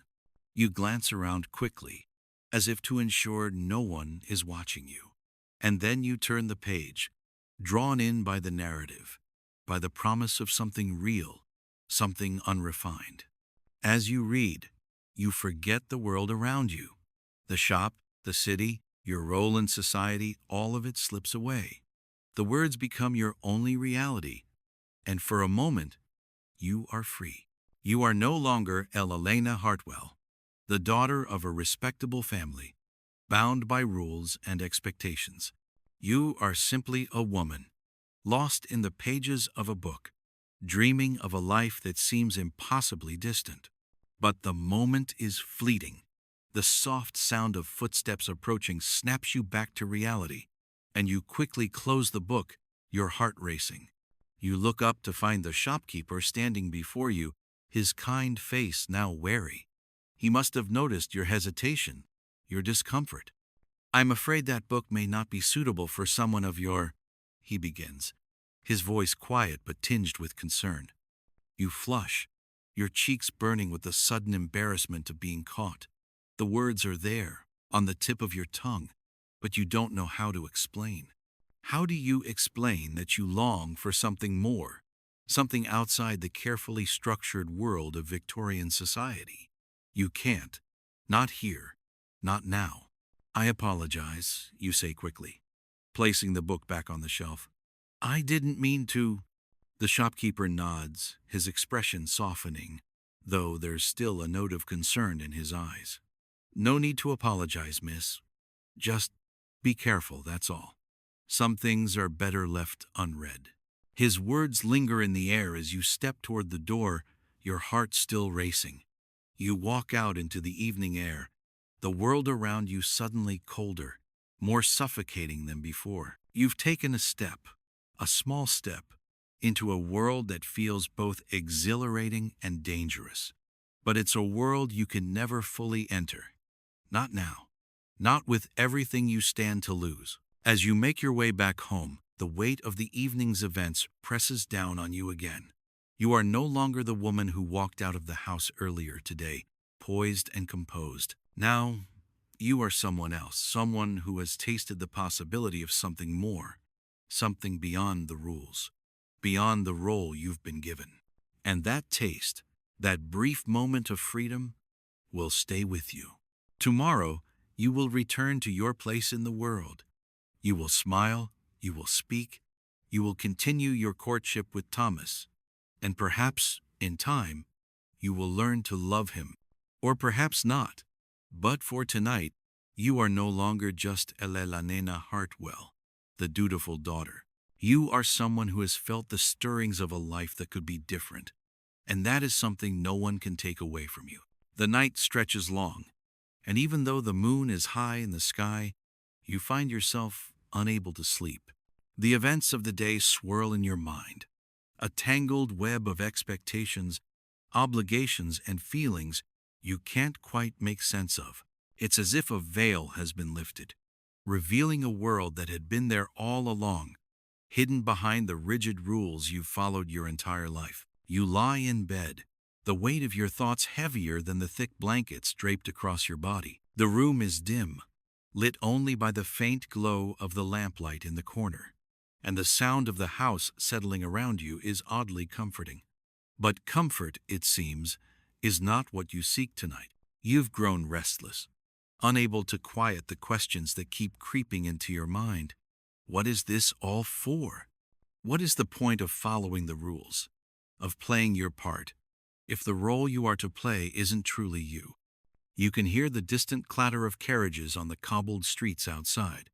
You glance around quickly, as if to ensure no one is watching you. And then you turn the page, drawn in by the narrative, by the promise of something real, something unrefined. As you read, you forget the world around you. The shop, the city, your role in society, all of it slips away. The words become your only reality, and for a moment, you are free. You are no longer Elena Hartwell, the daughter of a respectable family, bound by rules and expectations. You are simply a woman, lost in the pages of a book, dreaming of a life that seems impossibly distant. But the moment is fleeting. The soft sound of footsteps approaching snaps you back to reality, and you quickly close the book, your heart racing. You look up to find the shopkeeper standing before you, his kind face now wary. He must have noticed your hesitation, your discomfort. "I'm afraid that book may not be suitable for someone of your," he begins, his voice quiet but tinged with concern. You flush, your cheeks burning with the sudden embarrassment of being caught. The words are there, on the tip of your tongue, but you don't know how to explain. How do you explain that you long for something more, something outside the carefully structured world of Victorian society? You can't. Not here. Not now. "I apologize," you say quickly, placing the book back on the shelf. "I didn't mean to." The shopkeeper nods, his expression softening, though there's still a note of concern in his eyes. "No need to apologize, miss. Just be careful, that's all. Some things are better left unread." His words linger in the air as you step toward the door, your heart still racing. You walk out into the evening air, the world around you suddenly colder, more suffocating than before. You've taken a small step, into a world that feels both exhilarating and dangerous. But it's a world you can never fully enter. Not now. Not with everything you stand to lose. As you make your way back home, the weight of the evening's events presses down on you again. You are no longer the woman who walked out of the house earlier today, poised and composed. Now, you are someone else, someone who has tasted the possibility of something more, something beyond the rules, beyond the role you've been given. And that taste, that brief moment of freedom, will stay with you. Tomorrow, you will return to your place in the world. You will smile, you will speak, you will continue your courtship with Thomas, and perhaps, in time, you will learn to love him. Or perhaps not. But for tonight, you are no longer just Elena Hartwell, the dutiful daughter. You are someone who has felt the stirrings of a life that could be different, and that is something no one can take away from you. The night stretches long, And even though the moon is high in the sky, you find yourself unable to sleep. The events of the day swirl in your mind, a tangled web of expectations, obligations, and feelings you can't quite make sense of. It's as if a veil has been lifted, revealing a world that had been there all along, hidden behind the rigid rules you've followed your entire life. You lie in bed, the weight of your thoughts heavier than the thick blankets draped across your body. The room is dim, lit only by the faint glow of the lamplight in the corner, and the sound of the house settling around you is oddly comforting. But comfort, it seems, is not what you seek tonight. You've grown restless, unable to quiet the questions that keep creeping into your mind. What is this all for? What is the point of following the rules, of playing your part, if the role you are to play isn't truly you? You can hear the distant clatter of carriages on the cobbled streets outside,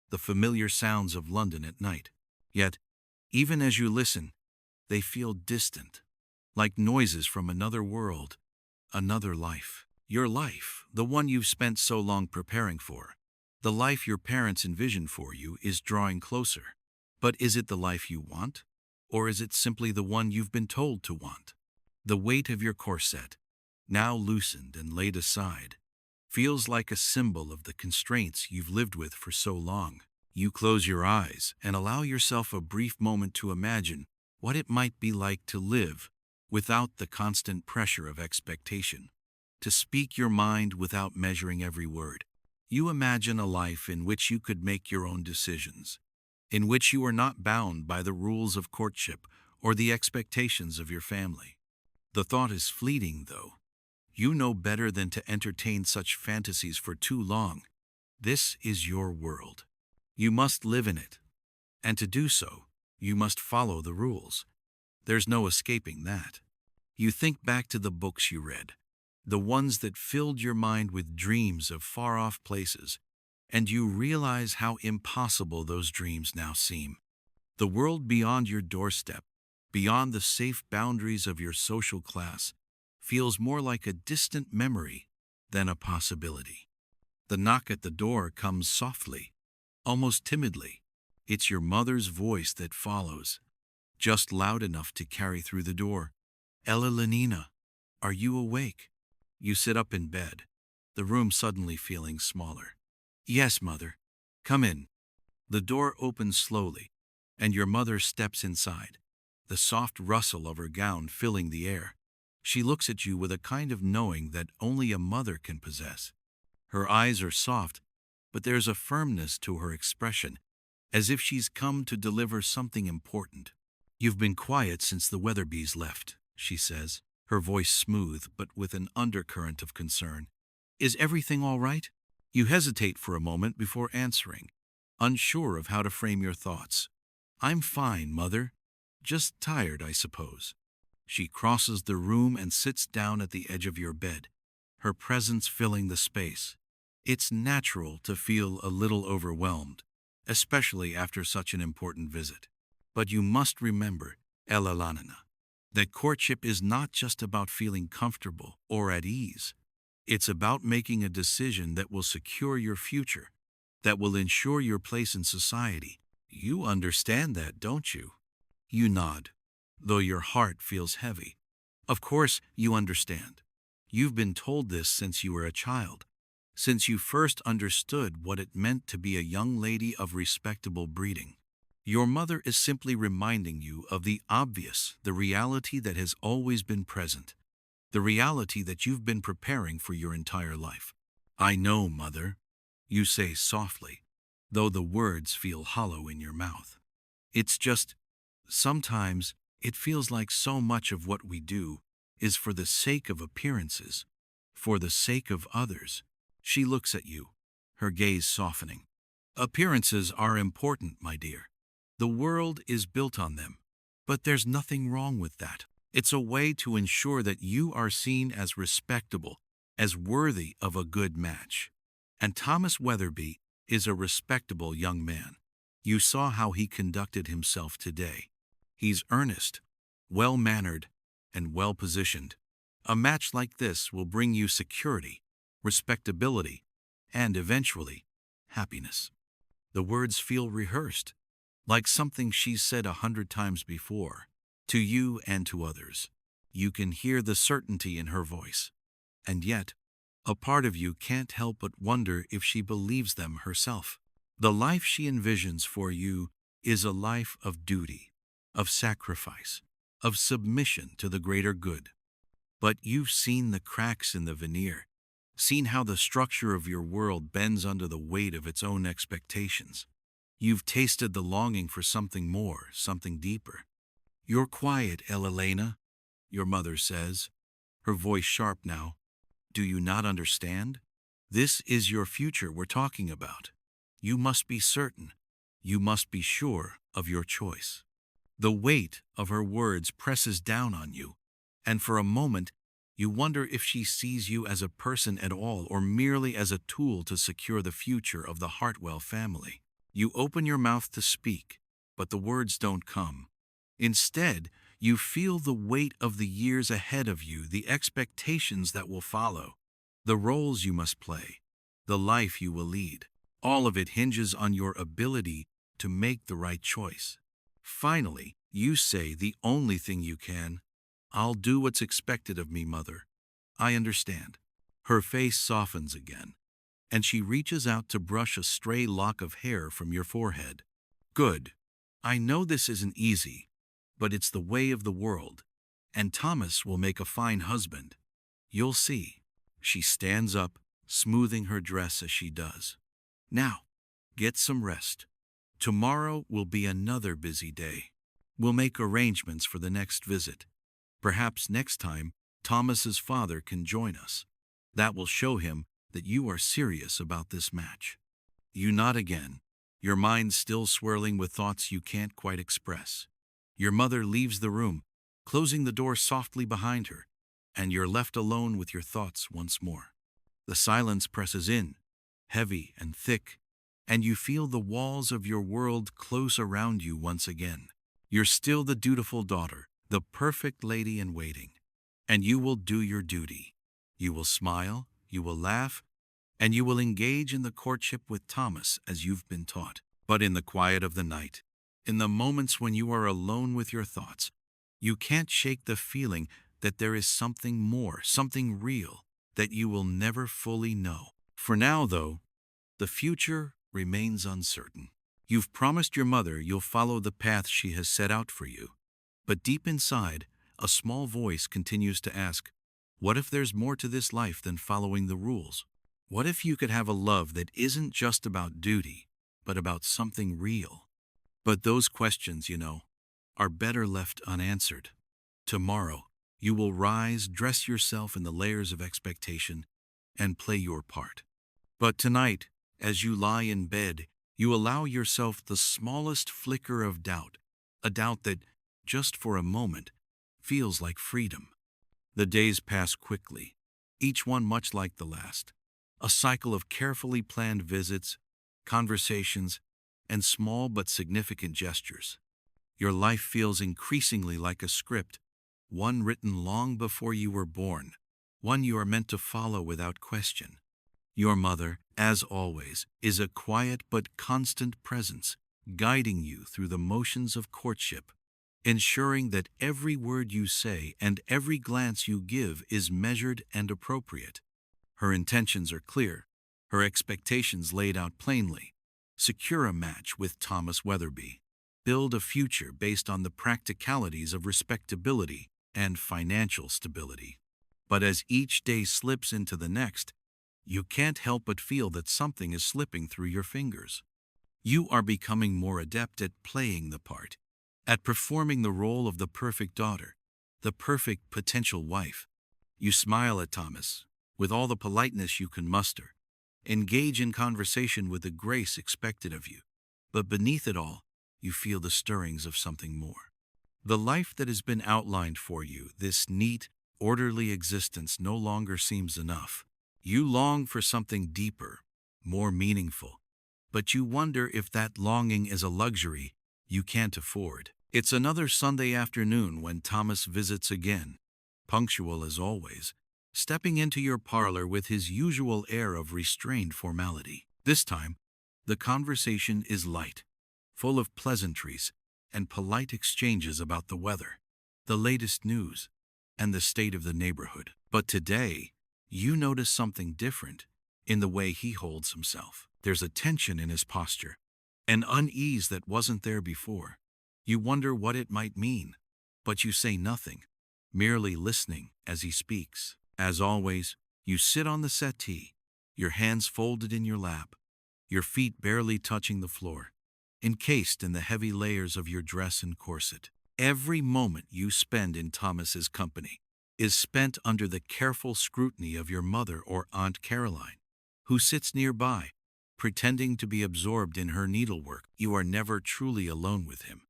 the familiar sounds of London at night. Yet, even as you listen, they feel distant, like noises from another world, another life. Your life, the one you've spent so long preparing for, the life your parents envisioned for you, is drawing closer. But is it the life you want? Or is it simply the one you've been told to want? The weight of your corset, now loosened and laid aside, feels like a symbol of the constraints you've lived with for so long. You close your eyes and allow yourself a brief moment to imagine what it might be like to live without the constant pressure of expectation, to speak your mind without measuring every word. You imagine a life in which you could make your own decisions, in which you are not bound by the rules of courtship or the expectations of your family. The thought is fleeting, though. You know better than to entertain such fantasies for too long. This is your world. You must live in it. And to do so, you must follow the rules. There's no escaping that. You think back to the books you read, the ones that filled your mind with dreams of far-off places, and you realize how impossible those dreams now seem. The world beyond your doorstep, beyond the safe boundaries of your social class, feels more like a distant memory than a possibility. The knock at the door comes softly, almost timidly. It's your mother's voice that follows, just loud enough to carry through the door. "Ella Lenina, are you awake?" You sit up in bed, the room suddenly feeling smaller. "Yes, Mother. Come in." The door opens slowly, and your mother steps inside, the soft rustle of her gown filling the air. She looks at you with a kind of knowing that only a mother can possess. Her eyes are soft, but there's a firmness to her expression, as if she's come to deliver something important. "You've been quiet since the Weatherbees left," she says, her voice smooth but with an undercurrent of concern. "Is everything all right?" You hesitate for a moment before answering, unsure of how to frame your thoughts. "I'm fine, Mother. Just tired, I suppose." She crosses the room and sits down at the edge of your bed, her presence filling the space. It's natural to feel a little overwhelmed, especially after such an important visit. But you must remember, Ella Lanina, that courtship is not just about feeling comfortable or at ease. It's about making a decision that will secure your future, that will ensure your place in society. You understand that, don't you? You nod, though your heart feels heavy. Of course you understand. You've been told this since you were a child, since you first understood what it meant to be a young lady of respectable breeding. Your mother is simply reminding you of the obvious, the reality that has always been present, the reality that you've been preparing for your entire life. "I know, Mother," you say softly, though the words feel hollow in your mouth. "It's just, sometimes it feels like so much of what we do is for the sake of appearances, for the sake of others." She looks at you, her gaze softening. "Appearances are important, my dear. The world is built on them. But there's nothing wrong with that. It's a way to ensure that you are seen as respectable, as worthy of a good match. And Thomas Weatherby is a respectable young man. You saw how he conducted himself today. He's earnest, well-mannered, and well-positioned. A match like this will bring you security, respectability, and eventually, happiness. The words feel rehearsed, like something she's said 100 times before, to you and to others. You can hear the certainty in her voice, and yet, a part of you can't help but wonder if she believes them herself. The life she envisions for you is a life of duty, of sacrifice, of submission to the greater good. But you've seen the cracks in the veneer, seen how the structure of your world bends under the weight of its own expectations. You've tasted the longing for something more, something deeper. "You're quiet, Elena," your mother says, her voice sharp now. "Do you not understand? This is your future we're talking about. You must be certain. You must be sure of your choice." The weight of her words presses down on you, and for a moment, you wonder if she sees you as a person at all or merely as a tool to secure the future of the Hartwell family. You open your mouth to speak, but the words don't come. Instead, you feel the weight of the years ahead of you, the expectations that will follow, the roles you must play, the life you will lead. All of it hinges on your ability to make the right choice. Finally, you say the only thing you can, "I'll do what's expected of me, Mother. I understand." Her face softens again, and she reaches out to brush a stray lock of hair from your forehead. "Good. I know this isn't easy, but it's the way of the world, and Thomas will make a fine husband. You'll see." She stands up, smoothing her dress as she does. "Now, get some rest. Tomorrow will be another busy day. We'll make arrangements for the next visit. Perhaps next time, Thomas's father can join us. That will show him that you are serious about this match." You nod again, your mind still swirling with thoughts you can't quite express. Your mother leaves the room, closing the door softly behind her, and you're left alone with your thoughts once more. The silence presses in, heavy and thick, and you feel the walls of your world close around you once again. You're still the dutiful daughter, the perfect lady in waiting, and you will do your duty. You will smile, you will laugh, and you will engage in the courtship with Thomas as you've been taught. But in the quiet of the night, in the moments when you are alone with your thoughts, you can't shake the feeling that there is something more, something real, that you will never fully know. For now, though, the future remains uncertain. You've promised your mother you'll follow the path she has set out for you. But deep inside, a small voice continues to ask, what if there's more to this life than following the rules? What if you could have a love that isn't just about duty, but about something real? But those questions, are better left unanswered. Tomorrow, you will rise, dress yourself in the layers of expectation, and play your part. But tonight, as you lie in bed, you allow yourself the smallest flicker of doubt, a doubt that, just for a moment, feels like freedom. The days pass quickly, each one much like the last, a cycle of carefully planned visits, conversations, and small but significant gestures. Your life feels increasingly like a script, one written long before you were born, one you are meant to follow without question. Your mother, as always, is a quiet but constant presence, guiding you through the motions of courtship, ensuring that every word you say and every glance you give is measured and appropriate. Her intentions are clear, her expectations laid out plainly. Secure a match with Thomas Weatherby. Build a future based on the practicalities of respectability and financial stability. But as each day slips into the next, you can't help but feel that something is slipping through your fingers. You are becoming more adept at playing the part, at performing the role of the perfect daughter, the perfect potential wife. You smile at Thomas, with all the politeness you can muster, engage in conversation with the grace expected of you. But beneath it all, you feel the stirrings of something more. The life that has been outlined for you, this neat, orderly existence, no longer seems enough. You long for something deeper, more meaningful, but you wonder if that longing is a luxury you can't afford. It's another Sunday afternoon when Thomas visits again, punctual as always, stepping into your parlor with his usual air of restrained formality. This time, the conversation is light, full of pleasantries and polite exchanges about the weather, the latest news, and the state of the neighborhood. But today, you notice something different in the way he holds himself. There's a tension in his posture, an unease that wasn't there before. You wonder what it might mean, but you say nothing, merely listening as he speaks. As always, you sit on the settee, your hands folded in your lap, your feet barely touching the floor, encased in the heavy layers of your dress and corset. Every moment you spend in Thomas's company is spent under the careful scrutiny of your mother or Aunt Caroline, who sits nearby, pretending to be absorbed in her needlework. You are never truly alone with him,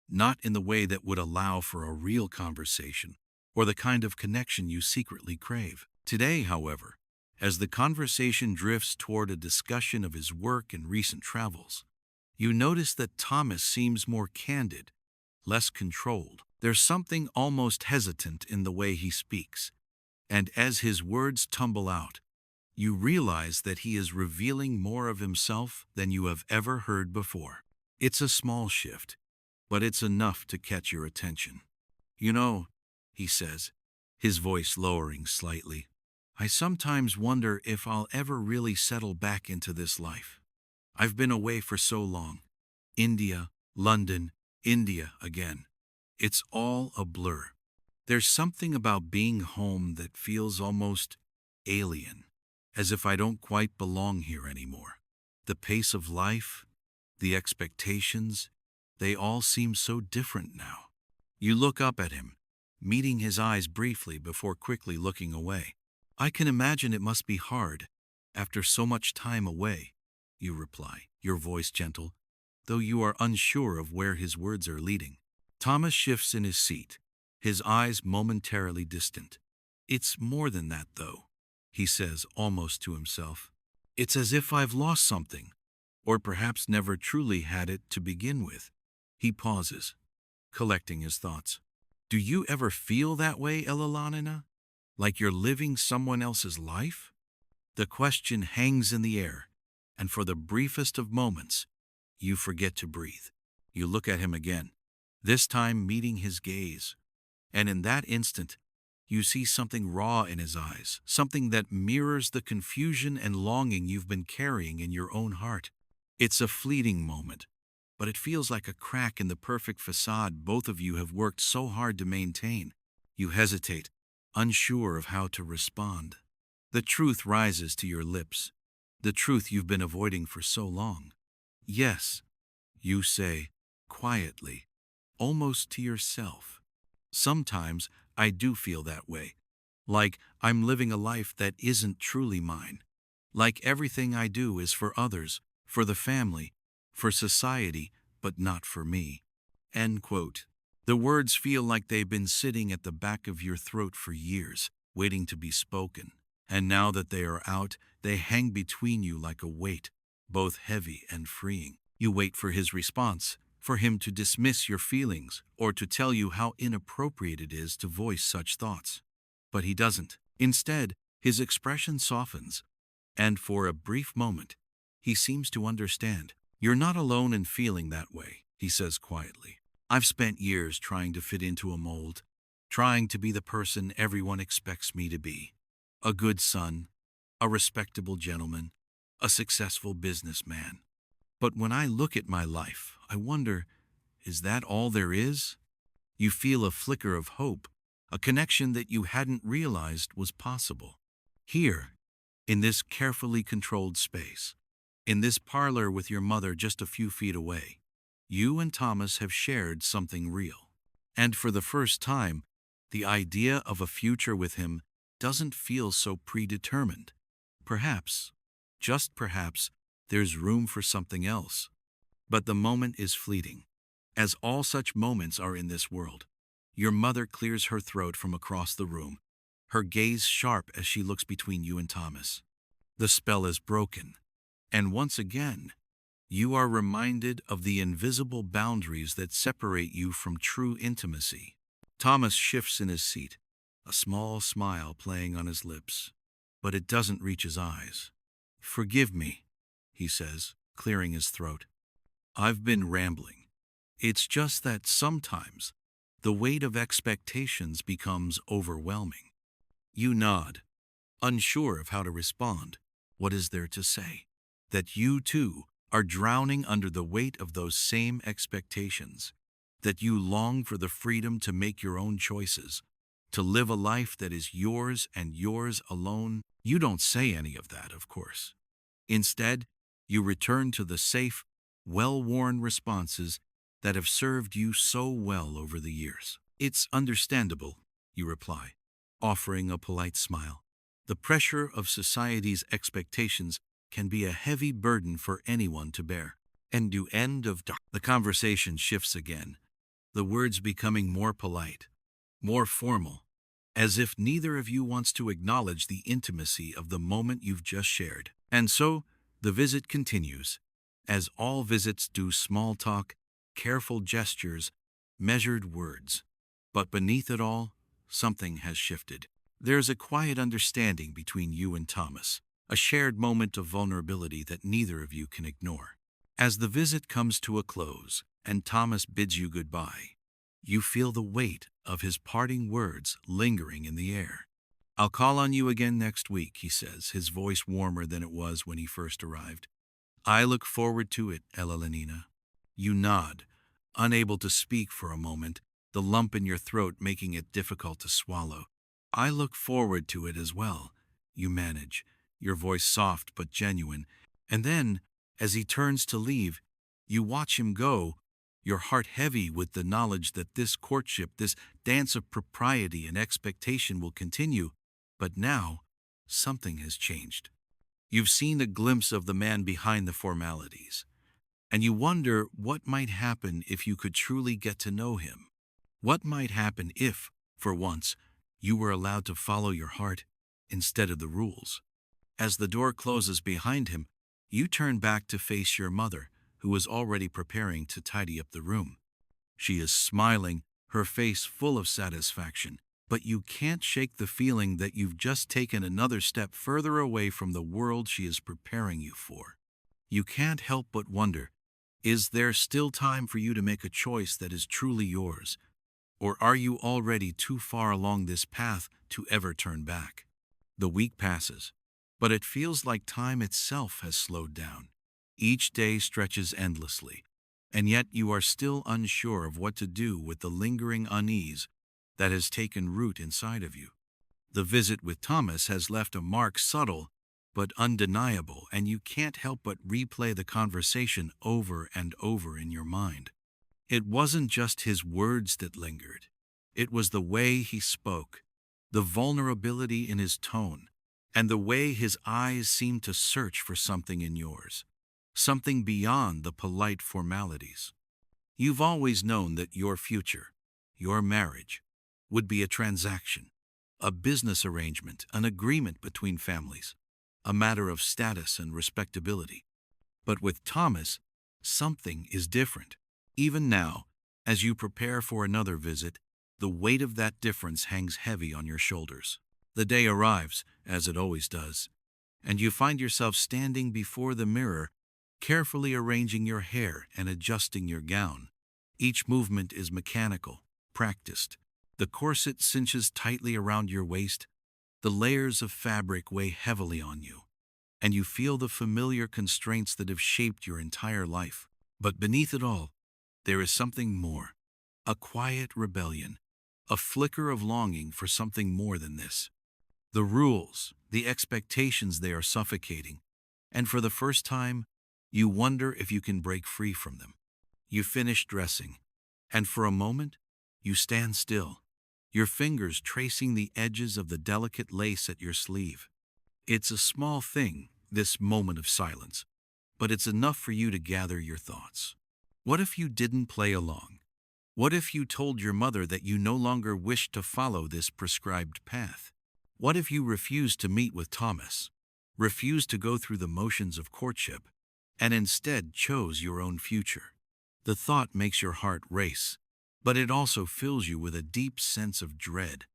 not in the way that would allow for a real conversation or the kind of connection you secretly crave. Today, however, as the conversation drifts toward a discussion of his work and recent travels, you notice that Thomas seems more candid, less controlled. There's something almost hesitant in the way he speaks, and as his words tumble out, you realize that he is revealing more of himself than you have ever heard before. It's a small shift, but it's enough to catch your attention. "You know," he says, his voice lowering slightly, "I sometimes wonder if I'll ever really settle back into this life. I've been away for so long. India, London, India again. It's all a blur. There's something about being home that feels almost alien, as if I don't quite belong here anymore. The pace of life, the expectations, they all seem so different now." You look up at him, meeting his eyes briefly before quickly looking away. "I can imagine it must be hard, after so much time away," you reply, your voice gentle, though you are unsure of where his words are leading. Thomas shifts in his seat, his eyes momentarily distant. "It's more than that, though," he says almost to himself. "It's as if I've lost something, or perhaps never truly had it to begin with." He pauses, collecting his thoughts. "Do you ever feel that way, Elalanina? Like you're living someone else's life?" The question hangs in the air, and for the briefest of moments, you forget to breathe. You look at him again, this time meeting his gaze, and in that instant, you see something raw in his eyes, something that mirrors the confusion and longing you've been carrying in your own heart. It's a fleeting moment, but it feels like a crack in the perfect facade both of you have worked so hard to maintain. You hesitate, unsure of how to respond. The truth rises to your lips, the truth you've been avoiding for so long. "Yes," you say, quietly, almost to yourself. "Sometimes I do feel that way, like I'm living a life that isn't truly mine, like everything I do is for others, for the family, for society, but not for me." End quote. The words feel like they've been sitting at the back of your throat for years, waiting to be spoken. And now that they are out, they hang between you like a weight, both heavy and freeing. You wait for his response, for him to dismiss your feelings, or to tell you how inappropriate it is to voice such thoughts. But he doesn't. Instead, his expression softens, and for a brief moment, he seems to understand. "You're not alone in feeling that way," he says quietly. "I've spent years trying to fit into a mold, trying to be the person everyone expects me to be. A good son, a respectable gentleman, a successful businessman. But when I look at my life, I wonder, is that all there is?" You feel a flicker of hope, a connection that you hadn't realized was possible. Here, in this carefully controlled space, in this parlor with your mother just a few feet away, you and Thomas have shared something real. And for the first time, the idea of a future with him doesn't feel so predetermined. Perhaps, just perhaps, there's room for something else. But the moment is fleeting, as all such moments are in this world. Your mother clears her throat from across the room, her gaze sharp as she looks between you and Thomas. The spell is broken, and once again, you are reminded of the invisible boundaries that separate you from true intimacy. Thomas shifts in his seat, a small smile playing on his lips, but it doesn't reach his eyes. "Forgive me," he says, clearing his throat. "I've been rambling. It's just that sometimes the weight of expectations becomes overwhelming." You nod, unsure of how to respond. What is there to say? That you, too, are drowning under the weight of those same expectations. That you long for the freedom to make your own choices, to live a life that is yours and yours alone. You don't say any of that, of course. Instead, you return to the safe, well-worn responses that have served you so well over the years. "It's understandable," you reply, offering a polite smile. "The pressure of society's expectations can be a heavy burden for anyone to bear." The conversation shifts again, the words becoming more polite, more formal, as if neither of you wants to acknowledge the intimacy of the moment you've just shared. And so, the visit continues, as all visits do: small talk, careful gestures, measured words. But beneath it all, something has shifted. There's a quiet understanding between you and Thomas, a shared moment of vulnerability that neither of you can ignore. As the visit comes to a close and Thomas bids you goodbye, you feel the weight of his parting words lingering in the air. "I'll call on you again next week," he says, his voice warmer than it was when he first arrived. "I look forward to it, Elenina." You nod, unable to speak for a moment, the lump in your throat making it difficult to swallow. "I look forward to it as well," you manage, your voice soft but genuine. And then, as he turns to leave, you watch him go, your heart heavy with the knowledge that this courtship, this dance of propriety and expectation will continue. But now, something has changed. You've seen a glimpse of the man behind the formalities, and you wonder what might happen if you could truly get to know him. What might happen if, for once, you were allowed to follow your heart instead of the rules? As the door closes behind him, you turn back to face your mother, who is already preparing to tidy up the room. She is smiling, her face full of satisfaction, but you can't shake the feeling that you've just taken another step further away from the world she is preparing you for. You can't help but wonder, is there still time for you to make a choice that is truly yours? Or are you already too far along this path to ever turn back? The week passes, but it feels like time itself has slowed down. Each day stretches endlessly, and yet you are still unsure of what to do with the lingering unease that has taken root inside of you. The visit with Thomas has left a mark subtle but undeniable, and you can't help but replay the conversation over and over in your mind. It wasn't just his words that lingered. It was the way he spoke, the vulnerability in his tone, and the way his eyes seemed to search for something in yours, something beyond the polite formalities. You've always known that your future, your marriage, would be a transaction, a business arrangement, an agreement between families, a matter of status and respectability. But with Thomas, something is different. Even now, as you prepare for another visit, the weight of that difference hangs heavy on your shoulders. The day arrives, as it always does, and you find yourself standing before the mirror, carefully arranging your hair and adjusting your gown. Each movement is mechanical, practiced. The corset cinches tightly around your waist, the layers of fabric weigh heavily on you, and you feel the familiar constraints that have shaped your entire life. But beneath it all, there is something more, a quiet rebellion, a flicker of longing for something more than this. The rules, the expectations, they are suffocating, and for the first time, you wonder if you can break free from them. You finish dressing, and for a moment, you stand still, your fingers tracing the edges of the delicate lace at your sleeve. It's a small thing, this moment of silence, but it's enough for you to gather your thoughts. What if you didn't play along? What if you told your mother that you no longer wished to follow this prescribed path? What if you refused to meet with Thomas, refused to go through the motions of courtship, and instead chose your own future? The thought makes your heart race, but it also fills you with a deep sense of dread.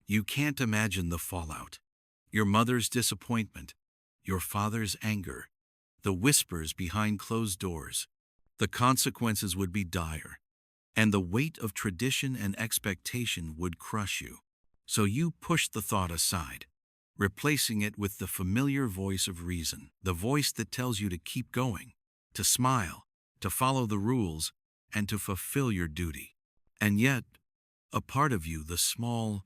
You can't imagine the fallout. Your mother's disappointment, your father's anger, the whispers behind closed doors. The consequences would be dire, and the weight of tradition and expectation would crush you. So you pushed the thought aside, replacing it with the familiar voice of reason, the voice that tells you to keep going, to smile, to follow the rules, and to fulfill your duty. And yet, a part of you, the small,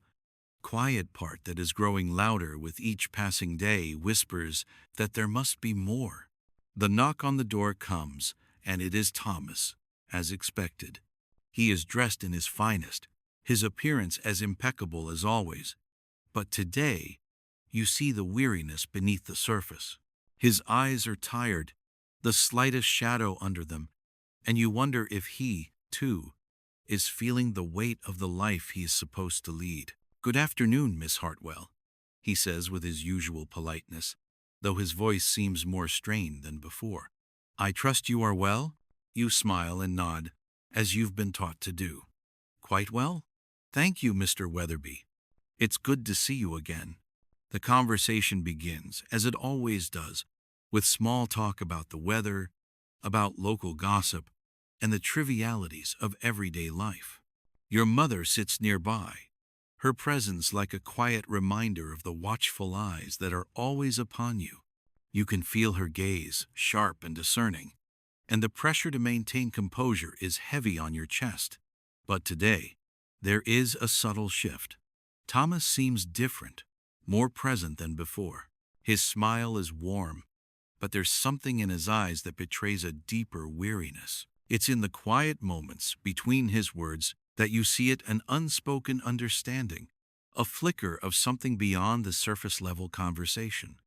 quiet part that is growing louder with each passing day, whispers that there must be more. The knock on the door comes, and it is Thomas, as expected. He is dressed in his finest, his appearance as impeccable as always. But today, you see the weariness beneath the surface. His eyes are tired, the slightest shadow under them, and you wonder if he, too, is feeling the weight of the life he is supposed to lead. "Good afternoon, Miss Hartwell," he says with his usual politeness, though his voice seems more strained than before. "I trust you are well?" You smile and nod, as you've been taught to do. "Quite well? Thank you, Mr. Weatherby. It's good to see you again." The conversation begins, as it always does, with small talk about the weather, about local gossip, and the trivialities of everyday life. Your mother sits nearby, her presence like a quiet reminder of the watchful eyes that are always upon you. You can feel her gaze, sharp and discerning, and the pressure to maintain composure is heavy on your chest. But today, there is a subtle shift. Thomas seems different, more present than before. His smile is warm, but there's something in his eyes that betrays a deeper weariness. It's in the quiet moments between his words that you see it, an unspoken understanding, a flicker of something beyond the surface-level conversation.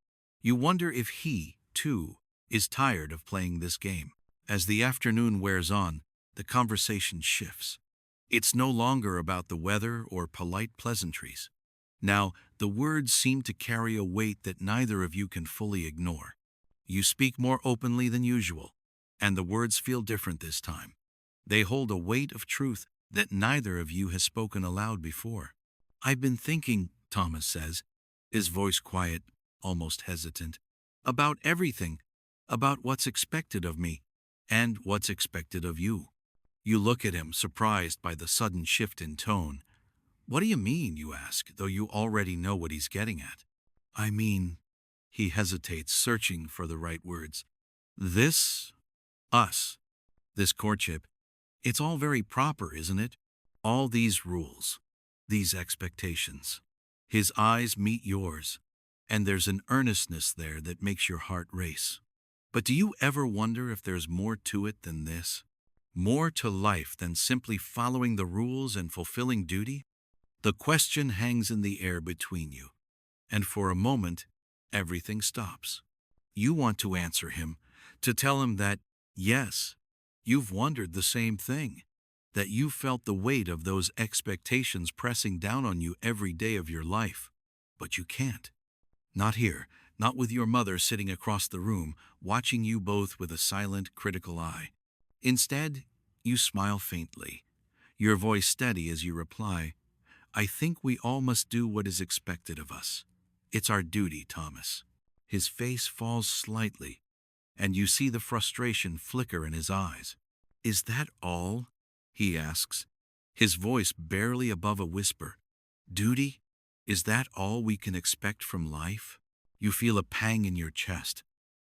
You wonder if he, too, is tired of playing this game. As the afternoon wears on, the conversation shifts. It's no longer about the weather or polite pleasantries. Now, the words seem to carry a weight that neither of you can fully ignore. You speak more openly than usual, and the words feel different this time. They hold a weight of truth that neither of you has spoken aloud before. "I've been thinking," Thomas says, his voice quiet, almost hesitant, "about everything, about what's expected of me, and what's expected of you." You look at him, surprised by the sudden shift in tone. "What do you mean?" you ask, though you already know what he's getting at. "I mean," he hesitates, searching for the right words. Us, this courtship, it's all very proper, isn't it? All these rules, these expectations." His eyes meet yours, and there's an earnestness there that makes your heart race. But do you ever wonder if there's more to it than this? More to life than simply following the rules and fulfilling duty? The question hangs in the air between you, and for a moment, everything stops. You want to answer him, to tell him that, yes, you've wondered the same thing, that you felt the weight of those expectations pressing down on you every day of your life. But you can't. Not here, not with your mother sitting across the room, watching you both with a silent, critical eye. Instead, you smile faintly, your voice steady as you reply, "I think we all must do what is expected of us. It's our duty, Thomas." His face falls slightly, and you see the frustration flicker in his eyes. "Is that all?" he asks, his voice barely above a whisper. "Duty? Is that all we can expect from life?" You feel a pang in your chest,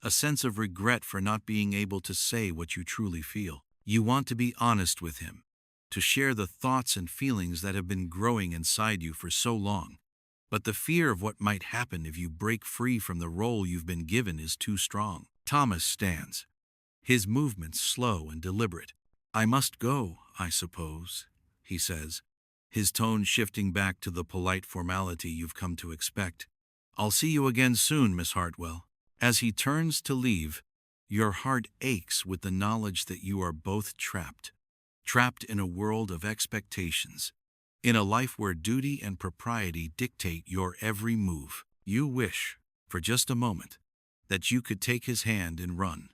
a sense of regret for not being able to say what you truly feel. You want to be honest with him, to share the thoughts and feelings that have been growing inside you for so long. But the fear of what might happen if you break free from the role you've been given is too strong. Thomas stands, his movements slow and deliberate. "I must go, I suppose," he says, his tone shifting back to the polite formality you've come to expect. "I'll see you again soon, Miss Hartwell." As he turns to leave, your heart aches with the knowledge that you are both trapped in a world of expectations, in a life where duty and propriety dictate your every move. You wish, for just a moment, that you could take his hand and run,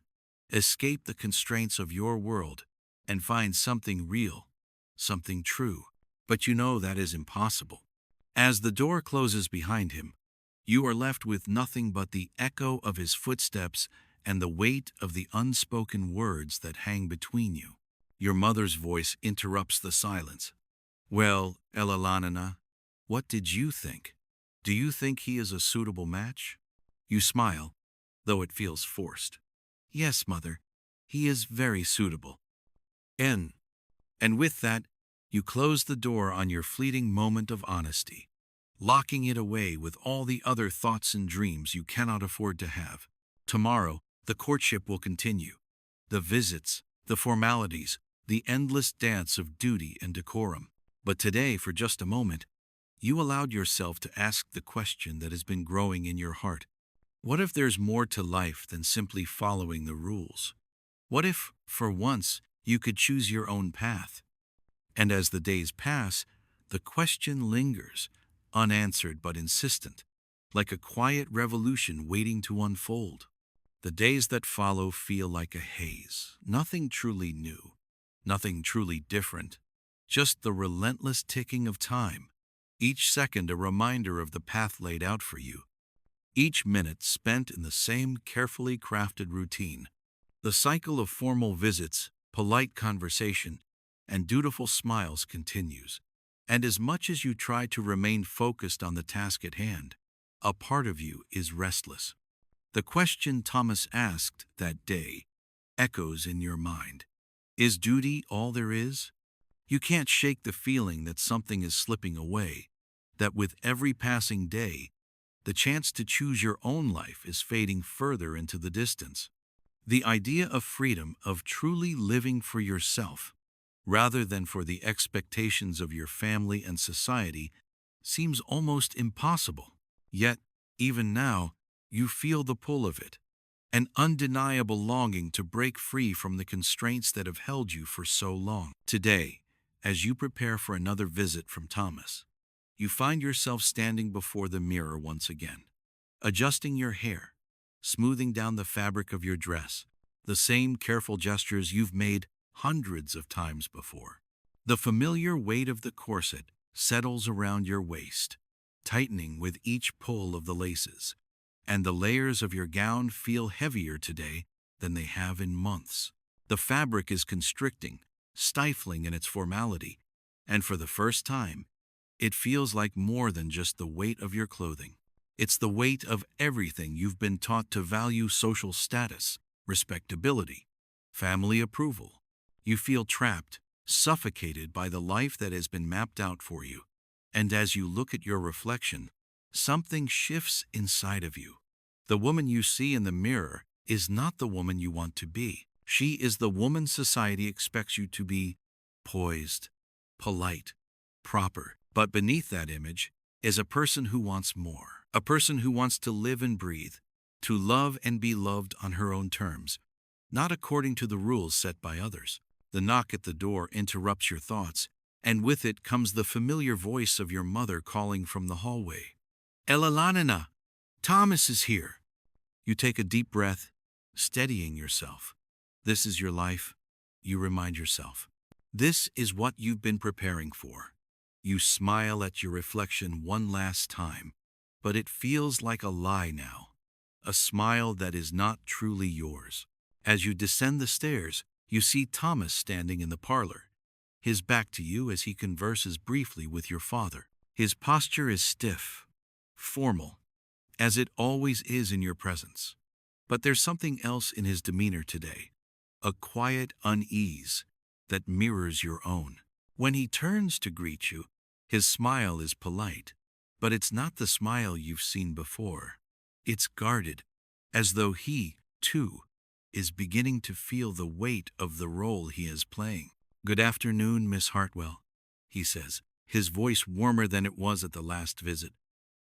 escape the constraints of your world, and find something real, something true. But you know that is impossible. As the door closes behind him, you are left with nothing but the echo of his footsteps and the weight of the unspoken words that hang between you. Your mother's voice interrupts the silence. Well, Elalanina, what did you think? Do you think he is a suitable match? You smile, though it feels forced. Yes, mother, he is very suitable. And with that, you close the door on your fleeting moment of honesty, locking it away with all the other thoughts and dreams you cannot afford to have. Tomorrow, the courtship will continue. The visits, the formalities, the endless dance of duty and decorum. But today, for just a moment, you allowed yourself to ask the question that has been growing in your heart. What if there's more to life than simply following the rules? What if, for once, you could choose your own path? And as the days pass, the question lingers, unanswered but insistent, like a quiet revolution waiting to unfold. The days that follow feel like a haze, nothing truly new, nothing truly different, just the relentless ticking of time, each second a reminder of the path laid out for you, each minute spent in the same carefully crafted routine. The cycle of formal visits, polite conversation, and dutiful smiles continues. And as much as you try to remain focused on the task at hand, a part of you is restless. The question Thomas asked that day echoes in your mind. Is duty all there is? You can't shake the feeling that something is slipping away, that with every passing day, the chance to choose your own life is fading further into the distance. The idea of freedom, of truly living for yourself, rather than for the expectations of your family and society, seems almost impossible. Yet, even now, you feel the pull of it, an undeniable longing to break free from the constraints that have held you for so long. Today, as you prepare for another visit from Thomas, you find yourself standing before the mirror once again, adjusting your hair, smoothing down the fabric of your dress, the same careful gestures you've made hundreds of times before. The familiar weight of the corset settles around your waist, tightening with each pull of the laces, and the layers of your gown feel heavier today than they have in months. The fabric is constricting, stifling in its formality, and for the first time, it feels like more than just the weight of your clothing. It's the weight of everything you've been taught to value: social status, respectability, family approval. You feel trapped, suffocated by the life that has been mapped out for you. And as you look at your reflection, something shifts inside of you. The woman you see in the mirror is not the woman you want to be. She is the woman society expects you to be: poised, polite, proper. But beneath that image is a person who wants more. A person who wants to live and breathe, to love and be loved on her own terms, not according to the rules set by others. The knock at the door interrupts your thoughts, and with it comes the familiar voice of your mother calling from the hallway. Elalanina, Thomas is here. You take a deep breath, steadying yourself. This is your life, you remind yourself. This is what you've been preparing for. You smile at your reflection one last time, but it feels like a lie now, a smile that is not truly yours. As you descend the stairs, you see Thomas standing in the parlor, his back to you as he converses briefly with your father. His posture is stiff, formal, as it always is in your presence. But there's something else in his demeanor today, a quiet unease that mirrors your own. When he turns to greet you, his smile is polite, but it's not the smile you've seen before. It's guarded, as though he, too, is beginning to feel the weight of the role he is playing. "Good afternoon, Miss Hartwell," he says, his voice warmer than it was at the last visit,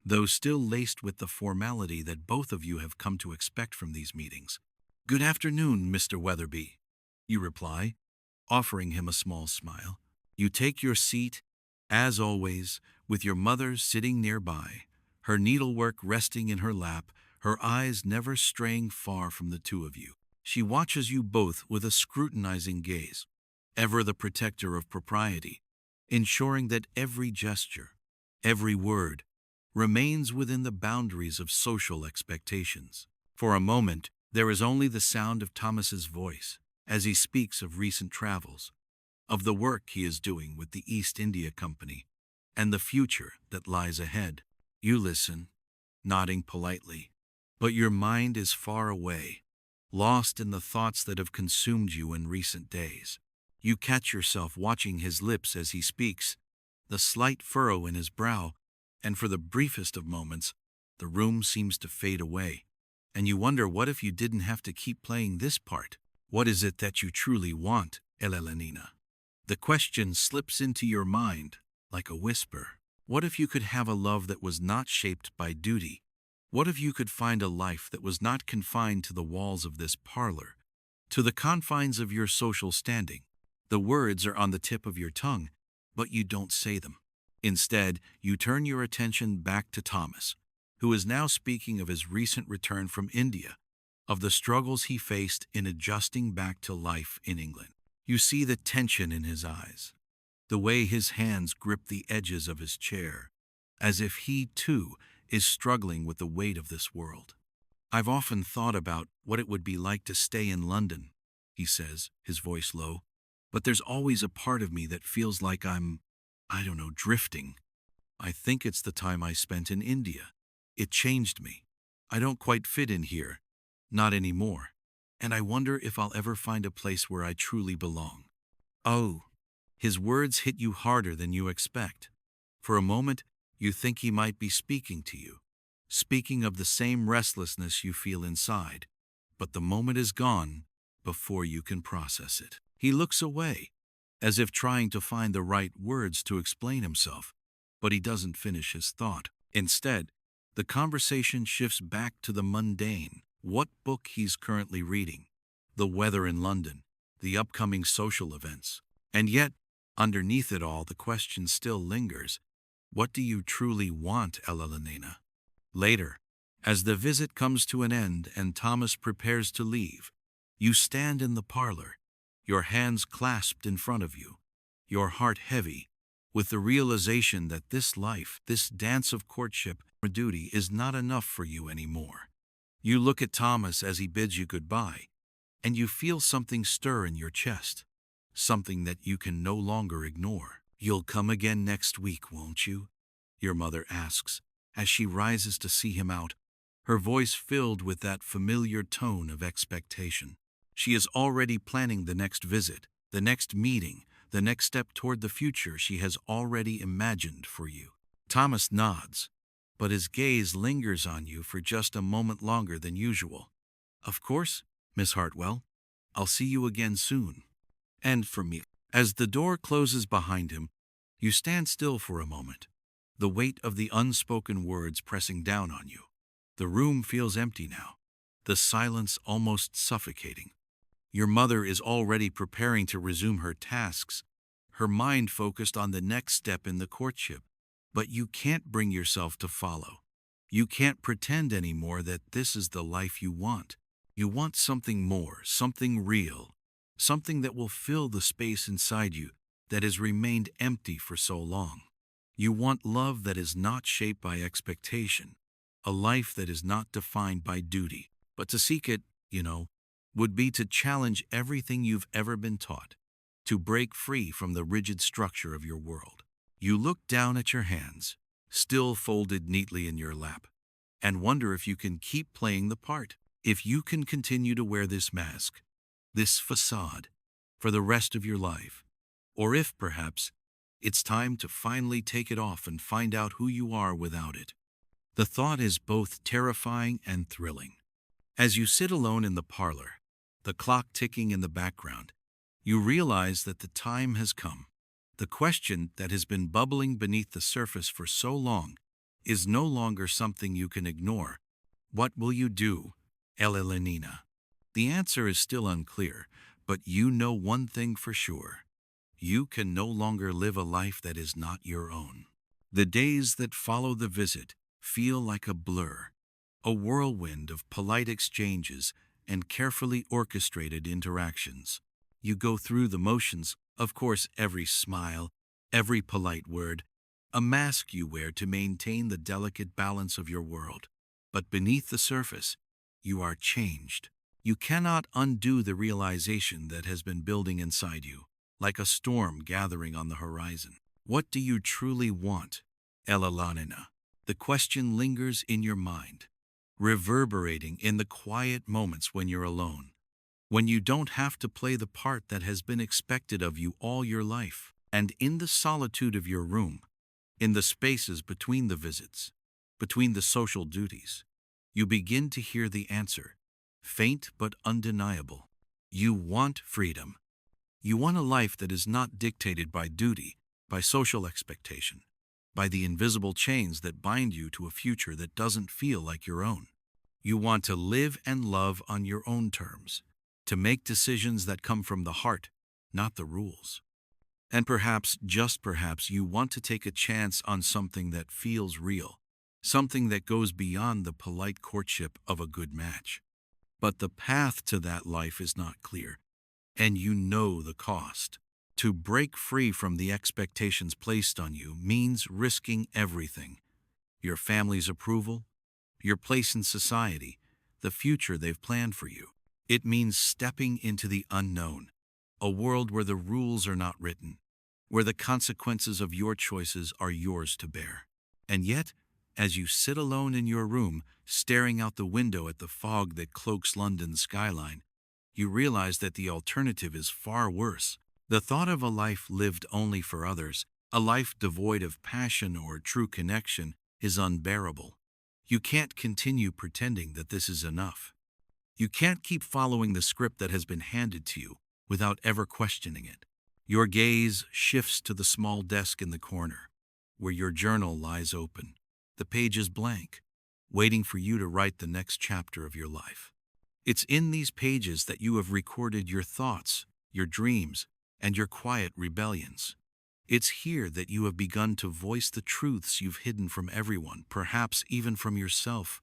though still laced with the formality that both of you have come to expect from these meetings. "Good afternoon, Mr. Weatherby," you reply, offering him a small smile. You take your seat, as always, with your mother sitting nearby, her needlework resting in her lap, her eyes never straying far from the two of you. She watches you both with a scrutinizing gaze, ever the protector of propriety, ensuring that every gesture, Every word remains within the boundaries of social expectations. For a moment, there is only the sound of Thomas's voice as he speaks of recent travels, of the work he is doing with the East India Company, and the future that lies ahead. You listen, nodding politely, but your mind is far away, lost in the thoughts that have consumed you in recent days. You catch yourself watching his lips as he speaks, the slight furrow in his brow, and for the briefest of moments, the room seems to fade away. And you wonder, what if you didn't have to keep playing this part? What is it that you truly want, Elelenina? The question slips into your mind like a whisper. What if you could have a love that was not shaped by duty? What if you could find a life that was not confined to the walls of this parlor, to the confines of your social standing? The words are on the tip of your tongue, but you don't say them. Instead, you turn your attention back to Thomas, who is now speaking of his recent return from India, of the struggles he faced in adjusting back to life in England. You see the tension in his eyes, the way his hands grip the edges of his chair, as if he, too, is struggling with the weight of this world. I've often thought about what it would be like to stay in London, he says, his voice low, but there's always a part of me that feels like I'm, drifting. I think it's the time I spent in India. It changed me. I don't quite fit in here, not anymore, and I wonder if I'll ever find a place where I truly belong. Oh, his words hit you harder than you expect. For a moment, you think he might be speaking to you, speaking of the same restlessness you feel inside, but the moment is gone before you can process it. He looks away, as if trying to find the right words to explain himself, but he doesn't finish his thought. Instead, the conversation shifts back to the mundane, what book he's currently reading, the weather in London, the upcoming social events. And yet, underneath it all, the question still lingers. What do you truly want, Elelenina? Later, as the visit comes to an end and Thomas prepares to leave, you stand in the parlor, your hands clasped in front of you, your heart heavy, with the realization that this life, this dance of courtship or duty, is not enough for you anymore. You look at Thomas as he bids you goodbye, and you feel something stir in your chest, something that you can no longer ignore. You'll come again next week, won't you? Your mother asks, as she rises to see him out, her voice filled with that familiar tone of expectation. She is already planning the next visit, the next meeting, the next step toward the future she has already imagined for you. Thomas nods, but his gaze lingers on you for just a moment longer than usual. Of course, Miss Hartwell. I'll see you again soon. And for me. As the door closes behind him, you stand still for a moment, the weight of the unspoken words pressing down on you. The room feels empty now, the silence almost suffocating. Your mother is already preparing to resume her tasks, her mind focused on the next step in the courtship. But you can't bring yourself to follow. You can't pretend anymore that this is the life you want. You want something more, something real, something that will fill the space inside you that has remained empty for so long. You want love that is not shaped by expectation, a life that is not defined by duty. But to seek it, would be to challenge everything you've ever been taught, to break free from the rigid structure of your world. You look down at your hands, still folded neatly in your lap, and wonder if you can keep playing the part, if you can continue to wear this mask, this facade, for the rest of your life, or if, perhaps, it's time to finally take it off and find out who you are without it. The thought is both terrifying and thrilling. As you sit alone in the parlor, the clock ticking in the background, you realize that the time has come. The question that has been bubbling beneath the surface for so long is no longer something you can ignore. What will you do, Elelenina? The answer is still unclear, but you know one thing for sure. You can no longer live a life that is not your own. The days that follow the visit feel like a blur, a whirlwind of polite exchanges and carefully orchestrated interactions. You go through the motions, of course, every smile, every polite word, a mask you wear to maintain the delicate balance of your world. But beneath the surface, you are changed. You cannot undo the realization that has been building inside you, like a storm gathering on the horizon. What do you truly want? Elalanina. The question lingers in your mind, reverberating in the quiet moments when you're alone, when you don't have to play the part that has been expected of you all your life. And in the solitude of your room, in the spaces between the visits, between the social duties, you begin to hear the answer, faint but undeniable. You want freedom. You want a life that is not dictated by duty, by social expectation, by the invisible chains that bind you to a future that doesn't feel like your own. You want to live and love on your own terms, to make decisions that come from the heart, not the rules. And perhaps, just perhaps, you want to take a chance on something that feels real, something that goes beyond the polite courtship of a good match. But the path to that life is not clear, and you know the cost. To break free from the expectations placed on you means risking everything: your family's approval, your place in society, the future they've planned for you. It means stepping into the unknown, a world where the rules are not written, where the consequences of your choices are yours to bear. And yet, as you sit alone in your room, staring out the window at the fog that cloaks London's skyline, you realize that the alternative is far worse. The thought of a life lived only for others, a life devoid of passion or true connection, is unbearable. You can't continue pretending that this is enough. You can't keep following the script that has been handed to you without ever questioning it. Your gaze shifts to the small desk in the corner, where your journal lies open, the pages blank, waiting for you to write the next chapter of your life. It's in these pages that you have recorded your thoughts, your dreams, and your quiet rebellions. It's here that you have begun to voice the truths you've hidden from everyone, perhaps even from yourself.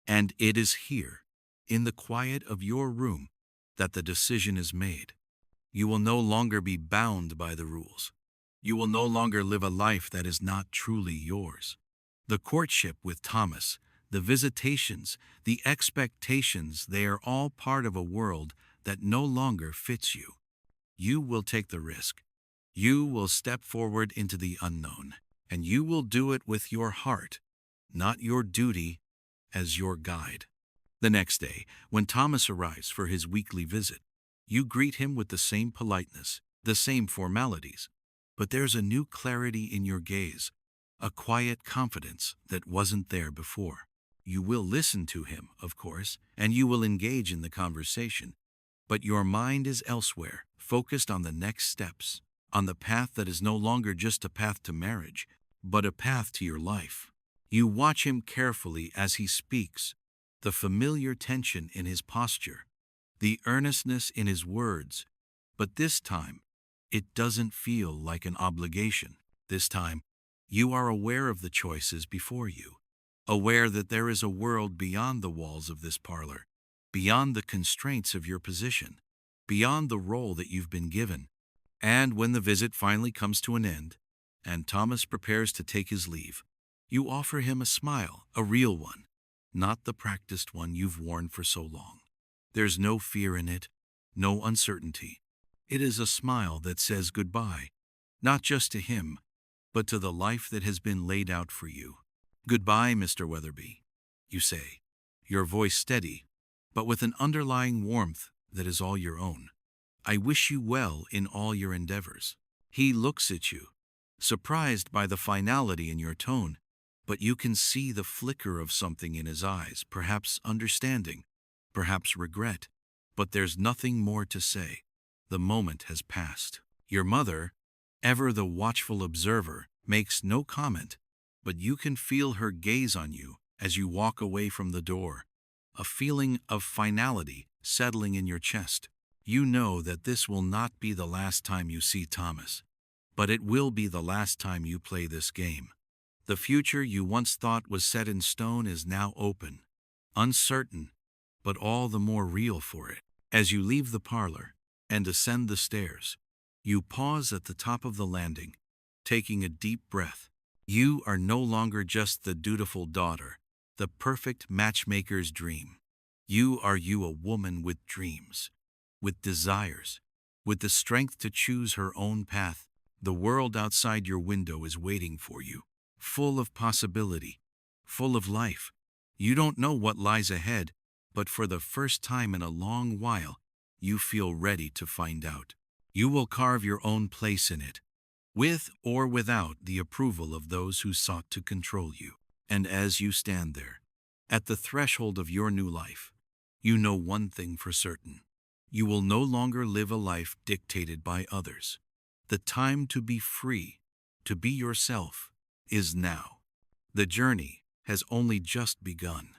And it is here, in the quiet of your room, that the decision is made. You will no longer be bound by the rules. You will no longer live a life that is not truly yours. The courtship with Thomas, the visitations, the expectations, they are all part of a world that no longer fits you. You will take the risk. You will step forward into the unknown, and you will do it with your heart, not your duty, as your guide. The next day, when Thomas arrives for his weekly visit, you greet him with the same politeness, the same formalities, but there's a new clarity in your gaze, a quiet confidence that wasn't there before. You will listen to him, of course, and you will engage in the conversation, but your mind is elsewhere, focused on the next steps, on the path that is no longer just a path to marriage, but a path to your life. You watch him carefully as he speaks, the familiar tension in his posture, the earnestness in his words, but this time, it doesn't feel like an obligation. This time, you are aware of the choices before you, aware that there is a world beyond the walls of this parlor, beyond the constraints of your position, beyond the role that you've been given. And when the visit finally comes to an end, and Thomas prepares to take his leave, you offer him a smile, a real one, not the practiced one you've worn for so long. There's no fear in it, no uncertainty. It is a smile that says goodbye, not just to him, but to the life that has been laid out for you. "Goodbye, Mr. Weatherby," you say, your voice steady, but with an underlying warmth that is all your own. "I wish you well in all your endeavors." He looks at you, surprised by the finality in your tone, but you can see the flicker of something in his eyes, perhaps understanding, perhaps regret, but there's nothing more to say. The moment has passed. Your mother, ever the watchful observer, makes no comment, but you can feel her gaze on you as you walk away from the door, a feeling of finality settling in your chest. You know that this will not be the last time you see Thomas, but it will be the last time you play this game. The future you once thought was set in stone is now open, uncertain, but all the more real for it. As you leave the parlor and ascend the stairs, you pause at the top of the landing, taking a deep breath. You are no longer just the dutiful daughter, the perfect matchmaker's dream. You are a woman with dreams, with desires, with the strength to choose her own path. The world outside your window is waiting for you, full of possibility, full of life. You don't know what lies ahead, but for the first time in a long while, you feel ready to find out. You will carve your own place in it, with or without the approval of those who sought to control you. And as you stand there, at the threshold of your new life, you know one thing for certain. You will no longer live a life dictated by others. The time to be free, to be yourself, is now. The journey has only just begun.